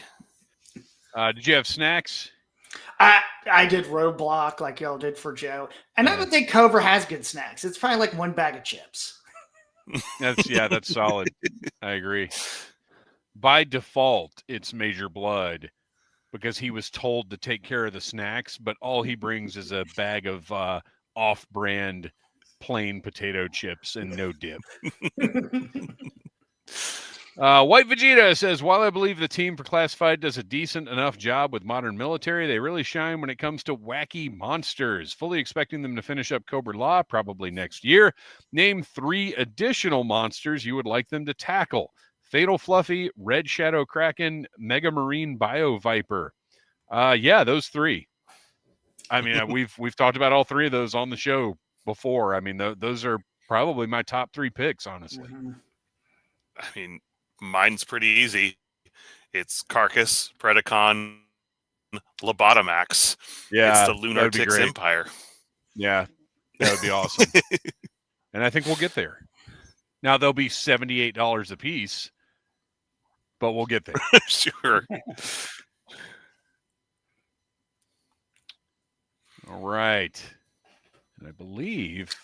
Did you have snacks? I did Roadblock like y'all did for Joe. And I don't think Cobra has good snacks. It's probably like one bag of chips. That's solid. I agree. By default, it's Major Blood because he was told to take care of the snacks, but all he brings is a bag of off-brand plain potato chips and no dip. White Vegeta says, while I believe the team for Classified does a decent enough job with modern military, they really shine when it comes to wacky monsters. Fully expecting them to finish up Cobra Law probably next year. Name 3 additional monsters you would like them to tackle. Fatal Fluffy, Red Shadow Kraken, Mega Marine Bio Viper. Yeah, those 3. I mean, we've talked about all 3 of those on the show before. I mean, those are probably my top 3 picks, honestly. Mm-hmm. I mean, mine's pretty easy. It's Carcass, Predacon, Lobotomax. Yeah, it's the Lunartix Empire. Yeah, that would be awesome. And I think we'll get there. Now, they'll be $78 a piece, but we'll get there. Sure. All right. And I believe...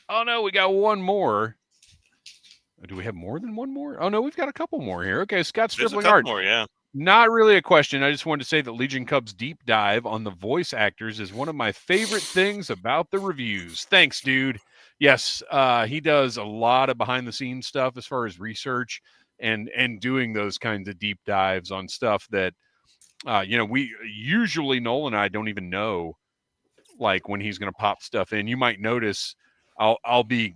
Oh, no, we got one more. Do we have more than one more? Oh, no, we've got a couple more here. Okay, Scott Stripling Art. More, yeah. Not really a question. I just wanted to say that Legion Cub's deep dive on the voice actors is one of my favorite things about the reviews. Thanks, dude. Yes, he does a lot of behind-the-scenes stuff as far as research and doing those kinds of deep dives on stuff that, we usually, Noel and I don't even know, like, when he's going to pop stuff in. You might notice I'll be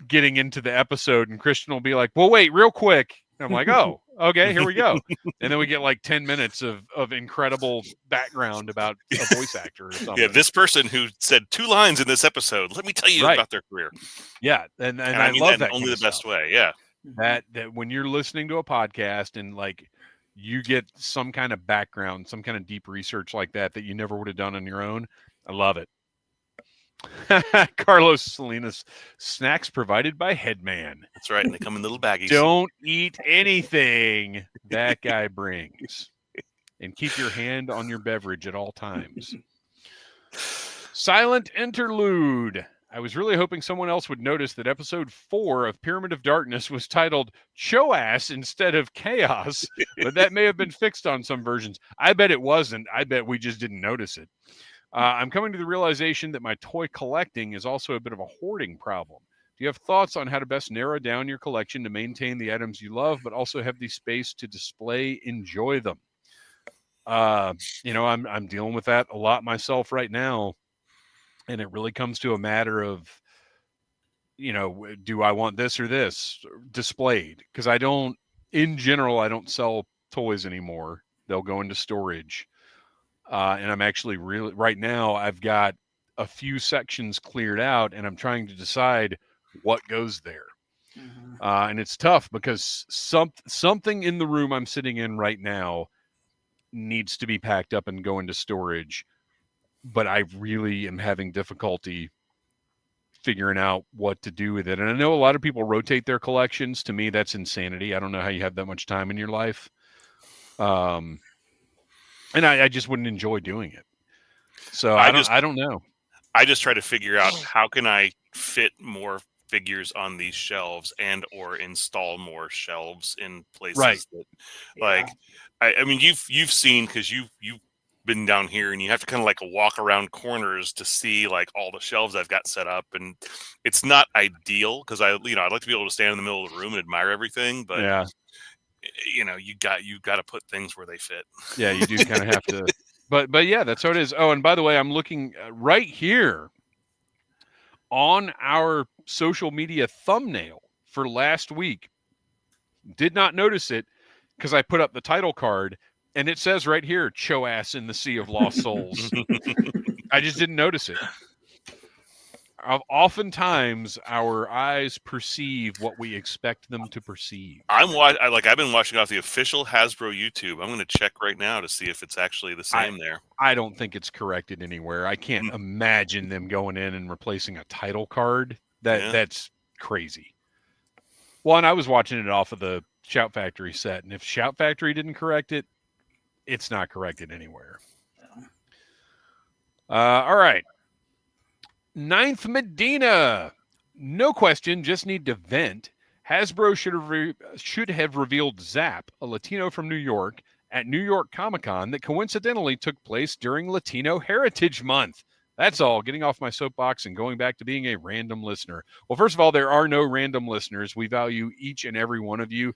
getting into the episode and Kristian will be like, well, wait, real quick. And I'm like, oh, okay, here we go. And then we get like 10 minutes of incredible background about a voice actor or something. Yeah, this person who said 2 lines in this episode, let me tell you about their career. Yeah, and I mean love that only the best way, yeah. That when you're listening to a podcast and like you get some kind of background, some kind of deep research like that you never would have done on your own, I love it. Carlos Salinas, snacks provided by Headman. That's right, and they come in little baggies. Don't eat anything that guy brings. And keep your hand on your beverage at all times. Silent Interlude. I was really hoping someone else would notice that episode 4 of Pyramid of Darkness was titled Choass instead of Chaos, but that may have been fixed on some versions. I bet it wasn't. I bet we just didn't notice it. I'm coming to the realization that my toy collecting is also a bit of a hoarding problem. Do you have thoughts on how to best narrow down your collection to maintain the items you love, but also have the space to display, enjoy them? I'm dealing with that a lot myself right now. And it really comes to a matter of, do I want this or this displayed? Because in general, I don't sell toys anymore. They'll go into storage. And I'm actually right now, I've got a few sections cleared out and I'm trying to decide what goes there. Mm-hmm. And it's tough because something in the room I'm sitting in right now needs to be packed up and go into storage. But I really am having difficulty figuring out what to do with it. And I know a lot of people rotate their collections. To me, that's insanity. I don't know how you have that much time in your life. And I just wouldn't enjoy doing it. So I I don't know. I just try to figure out how can I fit more figures on these shelves and or install more shelves in places that like I mean you've seen because you've been down here and you have to kind of like walk around corners to see like all the shelves I've got set up, and it's not ideal because I'd like to be able to stand in the middle of the room and admire everything, but Yeah. you got to put things where they fit. Yeah, you do kind of have to. But yeah, that's how it is. Oh, and by the way, I'm looking right here on our social media thumbnail for last week. Did not notice it because I put up the title card and it says right here, "Choass in the Sea of Lost Souls." I just didn't notice it. Oftentimes, our eyes perceive what we expect them to perceive. I've been watching off the official Hasbro YouTube. I'm going to check right now to see if it's actually the same there. I don't think it's corrected anywhere. I can't imagine them going in and replacing a title card. That's crazy. Well, and I was watching it off of the Shout Factory set, and if Shout Factory didn't correct it, it's not corrected anywhere. All right. Ninth Medina. No question, just need to vent. Hasbro should have revealed Zap, a Latino from New York, at New York Comic-Con that coincidentally took place during Latino Heritage Month. That's all. Getting off my soapbox and going back to being a random listener. Well, first of all, there are no random listeners. We value each and every one of you.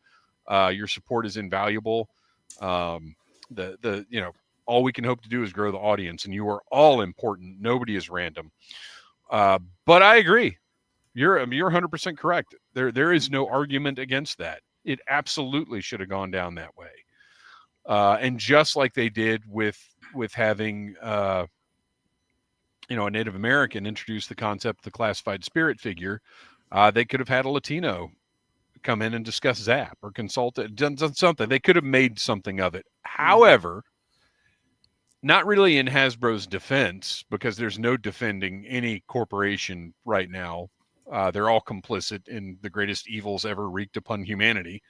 Your support is invaluable. All we can hope to do is grow the audience, and you are all important. Nobody is random. But I agree. You're 100% correct. There is no argument against that. It absolutely should have gone down that way. And just like they did with having a Native American introduce the concept of the classified spirit figure, they could have had a Latino come in and discuss Zap or consult it, done something. They could have made something of it. However, not really in Hasbro's defense, because there's no defending any corporation right now. They're all complicit in the greatest evils ever wreaked upon humanity.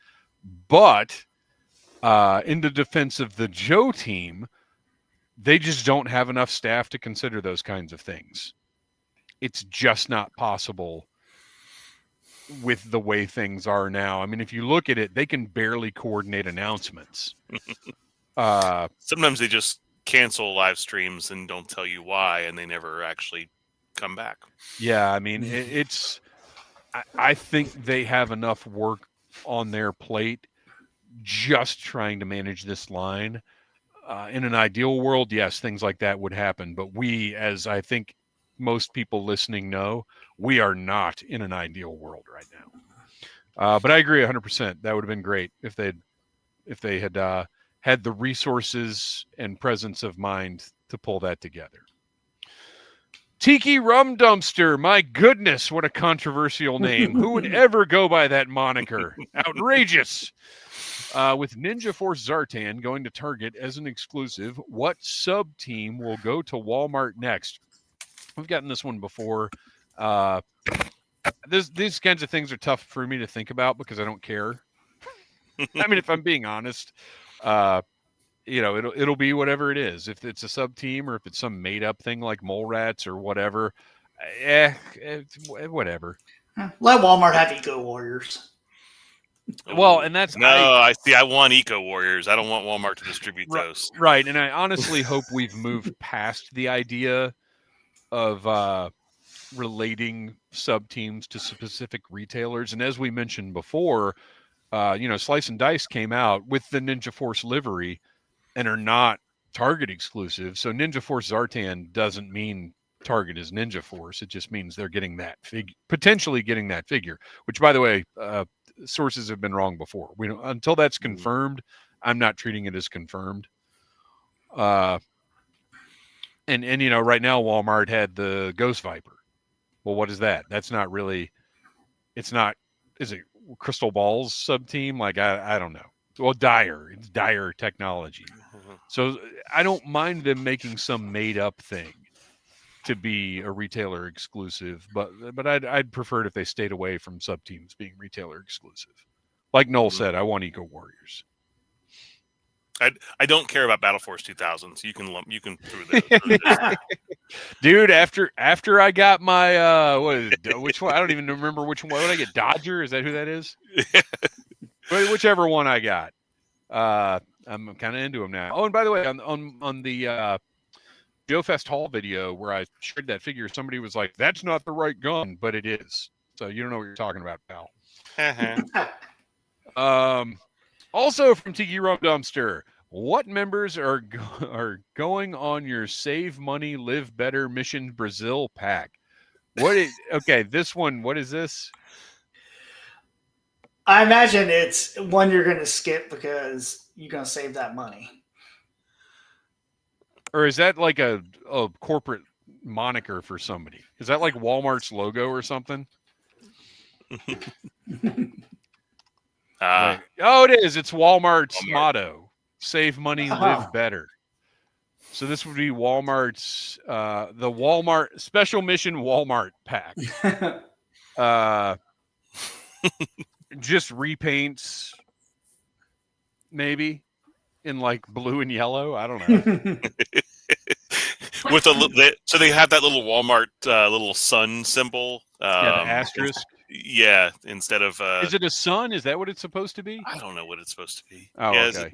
But in the defense of the Joe team, they just don't have enough staff to consider those kinds of things. It's just not possible with the way things are now. I mean, if you look at it, they can barely coordinate announcements. Sometimes they just cancel live streams and don't tell you why, and they never actually come back. Yeah, I mean, I think they have enough work on their plate just trying to manage this line. In an ideal world, yes, things like that would happen. But we, as I think most people listening know, we are not in an ideal world right now. But I agree 100%. That would have been great if they had had the resources and presence of mind to pull that together. Tiki Rum Dumpster. My goodness, what a controversial name. Who would ever go by that moniker? Outrageous. With Ninja Force Zartan going to Target as an exclusive, what sub-team will go to Walmart next? We've gotten this one before. These kinds of things are tough for me to think about because I don't care. I mean, if I'm being honest, it'll be whatever it is. If it's a sub-team or if it's some made-up thing like Mole Rats or whatever, whatever. Let Walmart have Eco Warriors. Well, and that's I want Eco Warriors. I don't want Walmart to distribute those. Right, and I honestly hope we've moved past the idea of relating sub teams to specific retailers. And as we mentioned before, Slice and Dice came out with the Ninja Force livery and are not Target exclusive. So Ninja Force Zartan doesn't mean Target is Ninja Force. It just means they're getting that potentially getting that figure. Which, by the way, sources have been wrong before. Until that's confirmed, I'm not treating it as confirmed. And right now Walmart had the Ghost Viper. Well, what is that? That's not really. It's not. Is it Crystal Ball's sub team? Like I don't know. Well, Dire. It's Dire Technology. So I don't mind them making some made up thing to be a retailer exclusive, but I'd prefer it if they stayed away from sub teams being retailer exclusive. Like Noel said, I want Eco Warriors. I don't care about Battle Force 2000, so you can throw that. Dude, after I got my which one? I don't even remember which one. What did I get? Dodger? Is that who that is? Whichever one I got. I'm kind of into them now. Oh, and by the way, on the Joe Fest Hall video where I shared that figure, somebody was like, "That's not the right gun," but it is. So you don't know what you're talking about, pal. Also from Tiki Rum Dumpster, what members are going on your Save Money, Live Better Mission Brazil pack? Okay, this one, what is this? I imagine it's one you're going to skip because you're going to save that money. Or is that like a corporate moniker for somebody? Is that like Walmart's logo or something? Oh, it is. It's Walmart's motto: "Save money, live better." So this would be Walmart's the Walmart Special Mission Walmart pack. Just repaints, maybe in like blue and yellow. I don't know. With so they have that little Walmart little sun symbol. The asterisk. Yeah, instead of is it a sun? Is that what it's supposed to be? I don't know what it's supposed to be. Oh, yeah, okay.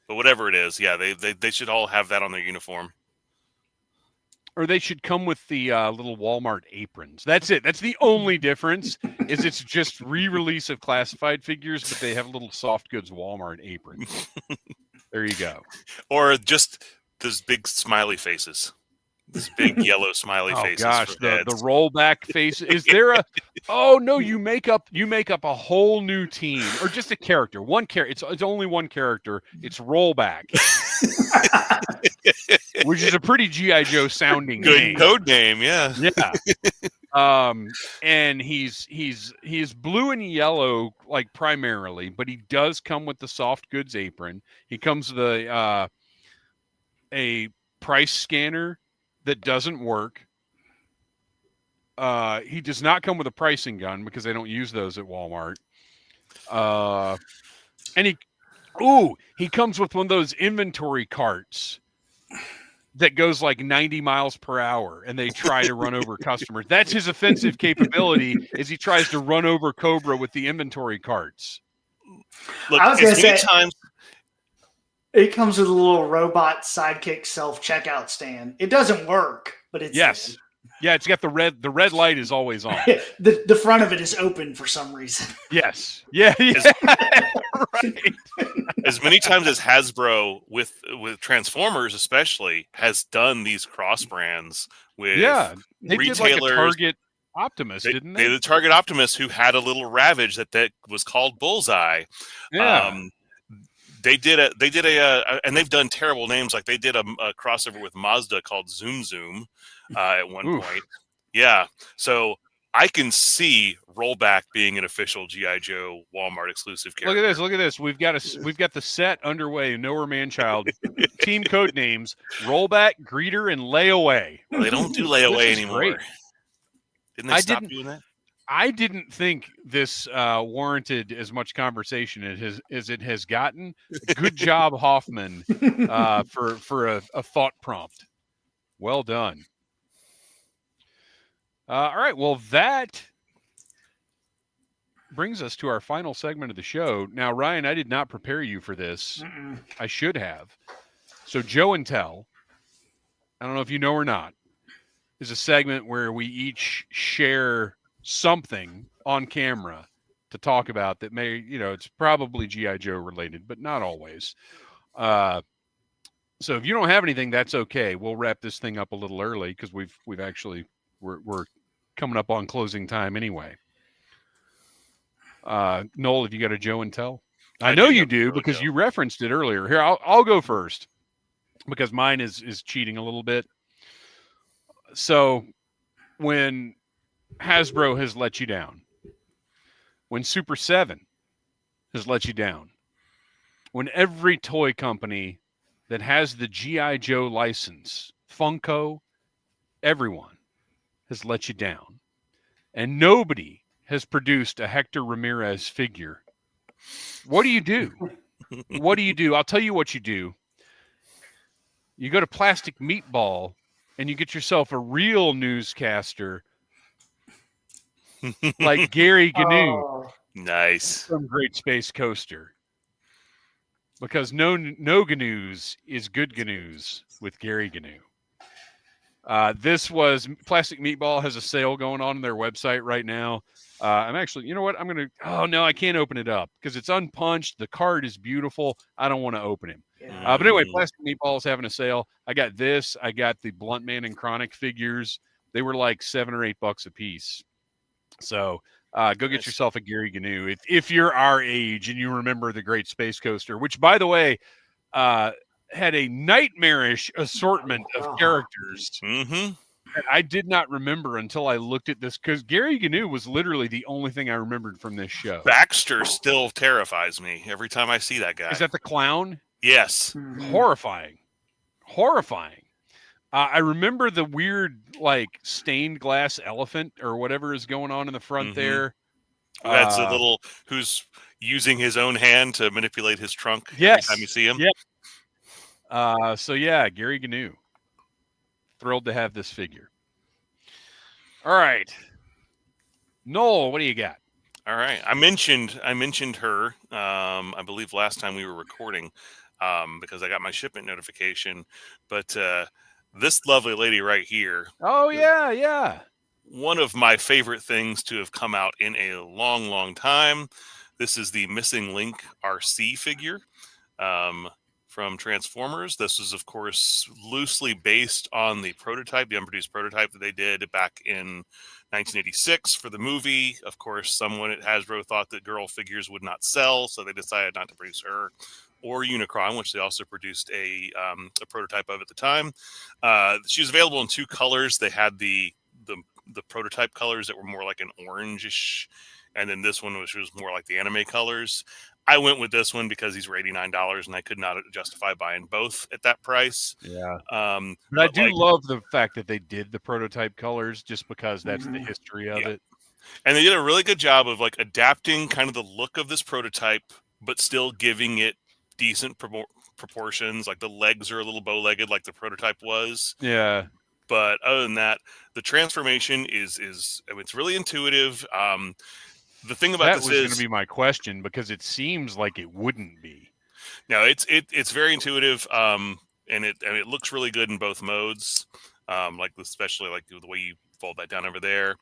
But whatever it is, yeah, they should all have that on their uniform. Or they should come with the little Walmart aprons. That's it. That's the only difference. Is it's just re-release of classified figures, but they have little soft goods Walmart aprons. There you go. Or just those big smiley faces. This big yellow smiley faces. Oh gosh, the rollback face. Is there a? Oh no, you make up a whole new team or just a character. One character. It's only one character. It's Rollback, which is a pretty GI Joe sounding good code name. Yeah. And he's blue and yellow like primarily, but he does come with the soft goods apron. He comes with a price scanner that doesn't work. He does not come with a pricing gun because they don't use those at Walmart. And he comes with one of those inventory carts that goes like 90 miles per hour, and they try to run over customers. That's his offensive capability, is he tries to run over Cobra with the inventory carts. Look, I was going to say, times it comes with a little robot sidekick self-checkout stand. It doesn't work, but it's yes. Yeah, it's got the red light is always on. the front of it is open for some reason. Yes. Yeah. Right. As many times as Hasbro with Transformers especially has done these cross brands with they retailers. Did like a Target Optimus, didn't they? They did Target Optimus, who had a little Ravage that was called Bullseye. Yeah. They did a and they've done terrible names. Like they did a crossover with Mazda called Zoom Zoom at one point. Yeah. So I can see Rollback being an official G.I. Joe Walmart exclusive character. Look at this. We've got the set underway. Nowhere Man-Child. Team code names: Rollback, Greeter, and Layaway. Well, they don't do Layaway anymore. Great. Didn't they stop doing that? I didn't think this warranted as much conversation as it has gotten. Good job, Hoffman, for a thought prompt. Well done. All right. Well, that brings us to our final segment of the show. Now, Ryan, I did not prepare you for this. I should have. So, Joe and Tell, I don't know if you know or not, is a segment where we each share something on camera to talk about that may, it's probably G.I. Joe related, but not always. So if you don't have anything, that's okay. We'll wrap this thing up a little early because we've actually we're coming up on closing time anyway. Noel, have you got a Joe and Tell? I know you do because you referenced it earlier. Here, I'll go first because mine is cheating a little bit. So when Hasbro has let you down, when Super 7 has let you down, when every toy company that has the G.I. Joe license, Funko, everyone has let you down, and nobody has produced a Hector Ramirez figure, what do you do? what do? I'll tell you what you do. You go to Plastic Meatball and you get yourself a real newscaster like Gary Gnu Oh, Nice. from Great Space Coaster. Because no GNUs is good GNUs with Gary Gnu. This was Plastic Meatball has a sale going on their website right now. I'm actually, you know what? Oh no, I can't open it up because it's unpunched. The card is beautiful. I don't want to open him. yeah. But anyway, Plastic Meatball is having a sale. I got this. I got the Blunt Man and Chronic figures. They were like $7 or $8 a piece. So go get yourself a Gary Gnu if you're our age and you remember the Great Space Coaster, which, by the way, had a nightmarish assortment of characters that I did not remember until I looked at this, because Gary Gnu was literally the only thing I remembered from this show. Baxter still terrifies me every time I see that guy. Is that the clown? Yes. Mhm. Horrifying. I remember the weird, like, stained glass elephant or whatever is going on in the front there. That's a little who's using his own hand to manipulate his trunk yes. every time you see him. Yeah. So yeah, Gary Gnu. Thrilled to have this figure. All right. Noel, what do you got? All right. I mentioned her, I believe last time we were recording, because I got my shipment notification. But this lovely lady right here. Oh, yeah. One of my favorite things to have come out in a long, long time. This is the Missing Link RC figure from Transformers. This is, of course, loosely based on the prototype, the unproduced prototype that they did back in 1986 for the movie. Of course, someone at Hasbro thought that girl figures would not sell, so they decided not to produce her or Unicron, which they also produced a prototype of at the time. She was available in two colors. They had the prototype colors that were more like an orangish, and then this one which was more like the anime colors. I went with this one because these were $89, and I could not justify buying both at that price. Yeah. But I do love the fact that they did the prototype colors, just because that's the Mhm. history of it. And they did a really good job of like adapting kind of the look of this prototype, but still giving it decent proportions. Like the legs are a little bow-legged like the prototype was. Yeah. But other than that, the transformation is I mean, it's really intuitive. The thing about this was going to be my question, because it seems like it wouldn't be. No, it's very intuitive, and it looks really good in both modes. Like especially like the way you fold that down over there.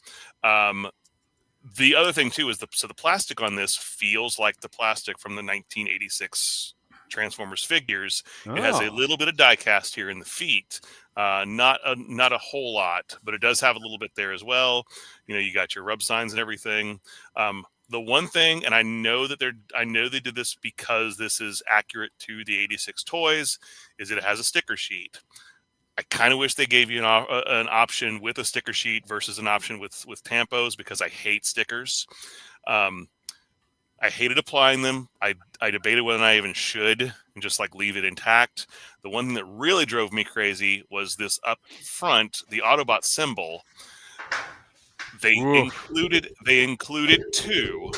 The other thing too is the plastic on this feels like the plastic from the 1986 Transformers figures. Oh. It has a little bit of die cast here in the feet, not a whole lot, but it does have a little bit there as well. You know, you got your rub signs and everything. The one thing, and I know they did this because this is accurate to the 86 toys, is that it has a sticker sheet. I kind of wish they gave you an option with a sticker sheet versus an option with tampos, because I hate stickers. I hated applying them. I debated whether I even should and just like leave it intact. The one thing that really drove me crazy was this up front, the Autobot symbol. They included two.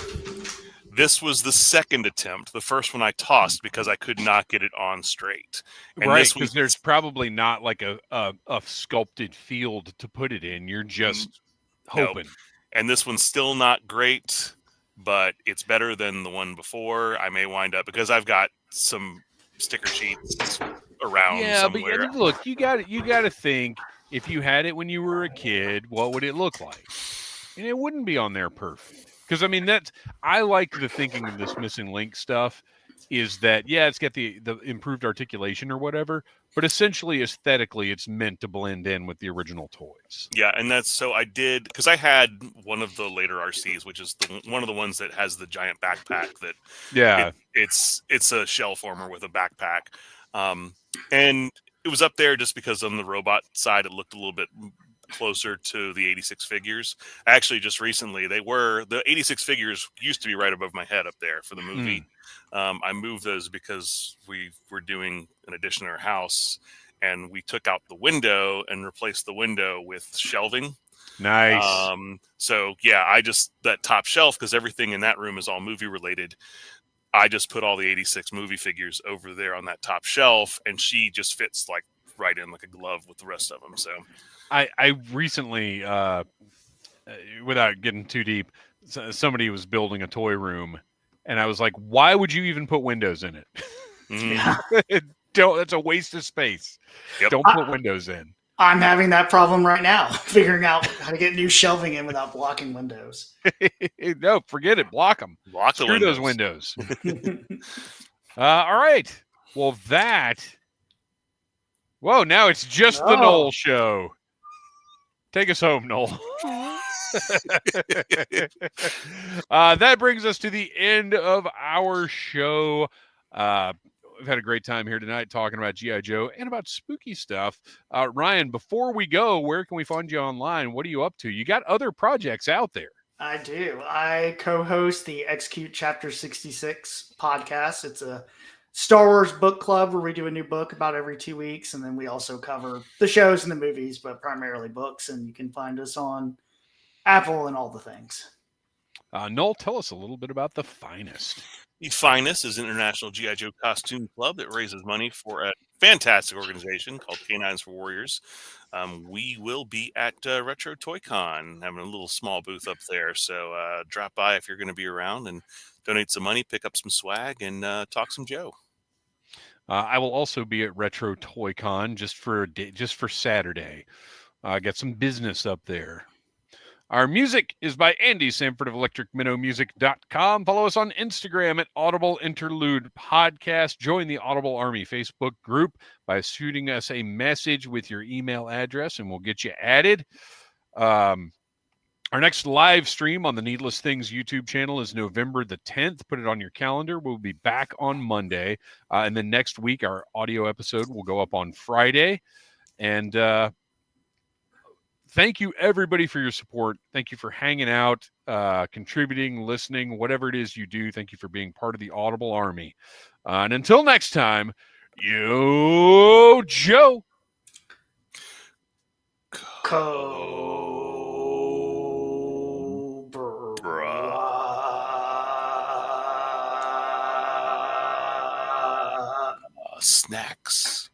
This was the second attempt. The first one I tossed because I could not get it on straight. And right, because there's probably not like a sculpted field to put it in. You're just hoping. Nope. And this one's still not great, but it's better than the one before. I may wind up, because I've got some sticker sheets around somewhere. But look, you got to think, if you had it when you were a kid, what would it look like? And it wouldn't be on there perfect. Because I mean, I like the thinking of this Missing Link stuff is that, yeah, it's got the improved articulation or whatever, but essentially aesthetically it's meant to blend in with the original toys. Yeah, and that's so I did, because I had one of the later RCs, which is one of the ones that has the giant backpack that it's a shell former with a backpack, and it was up there just because on the robot side it looked a little bit closer to the 86 figures. Actually, just recently, the 86 figures used to be right above my head up there for the movie. I moved those because we were doing an addition to our house, and we took out the window and replaced the window with shelving. Nice. So yeah, that top shelf, because everything in that room is all movie related. I just put all the 86 movie figures over there on that top shelf, and she just fits like right in like a glove with the rest of them. So I recently, without getting too deep, somebody was building a toy room, and I was like, "Why would you even put windows in it? Yeah. Don't. That's a waste of space. Yep. Don't put windows in." I'm having that problem right now, figuring out how to get new shelving in without blocking windows. No, forget it. Block them. Block the Screw those windows. All right. Well, whoa, now it's just the Noel show. Take us home, Noel. That brings us to the end of our show. We've had a great time here tonight talking about G.I. Joe and about spooky stuff. Ryan, before we go, where can we find you online? What are you up to? You got other projects out there. I do. I co-host the Execute Chapter 66 podcast. It's a Star Wars book club where we do a new book about every 2 weeks. And then we also cover the shows and the movies, but primarily books. And you can find us on Apple and all the things. Noel, tell us a little bit about The Finest. The Finest is an international G.I. Joe costume club that raises money for a fantastic organization called Canines for Warriors. We will be at Retro Toy Con, having a little small booth up there. So drop by if you're going to be around and donate some money, pick up some swag, and talk some Joe. I will also be at Retro Toy Con just for Saturday. Get some business up there. Our music is by Andy Sanford of electricminnowmusic.com. Follow us on Instagram at Audible Interlude Podcast. Join the Audible Army Facebook group by shooting us a message with your email address, and we'll get you added. Our next live stream on the Needless Things YouTube channel is November the 10th. Put it on your calendar. We'll be back on Monday. And then next week, our audio episode will go up on Friday. And thank you, everybody, for your support. Thank you for hanging out, contributing, listening, whatever it is you do. Thank you for being part of the Audible Army. And until next time, yo, Joe. Snacks.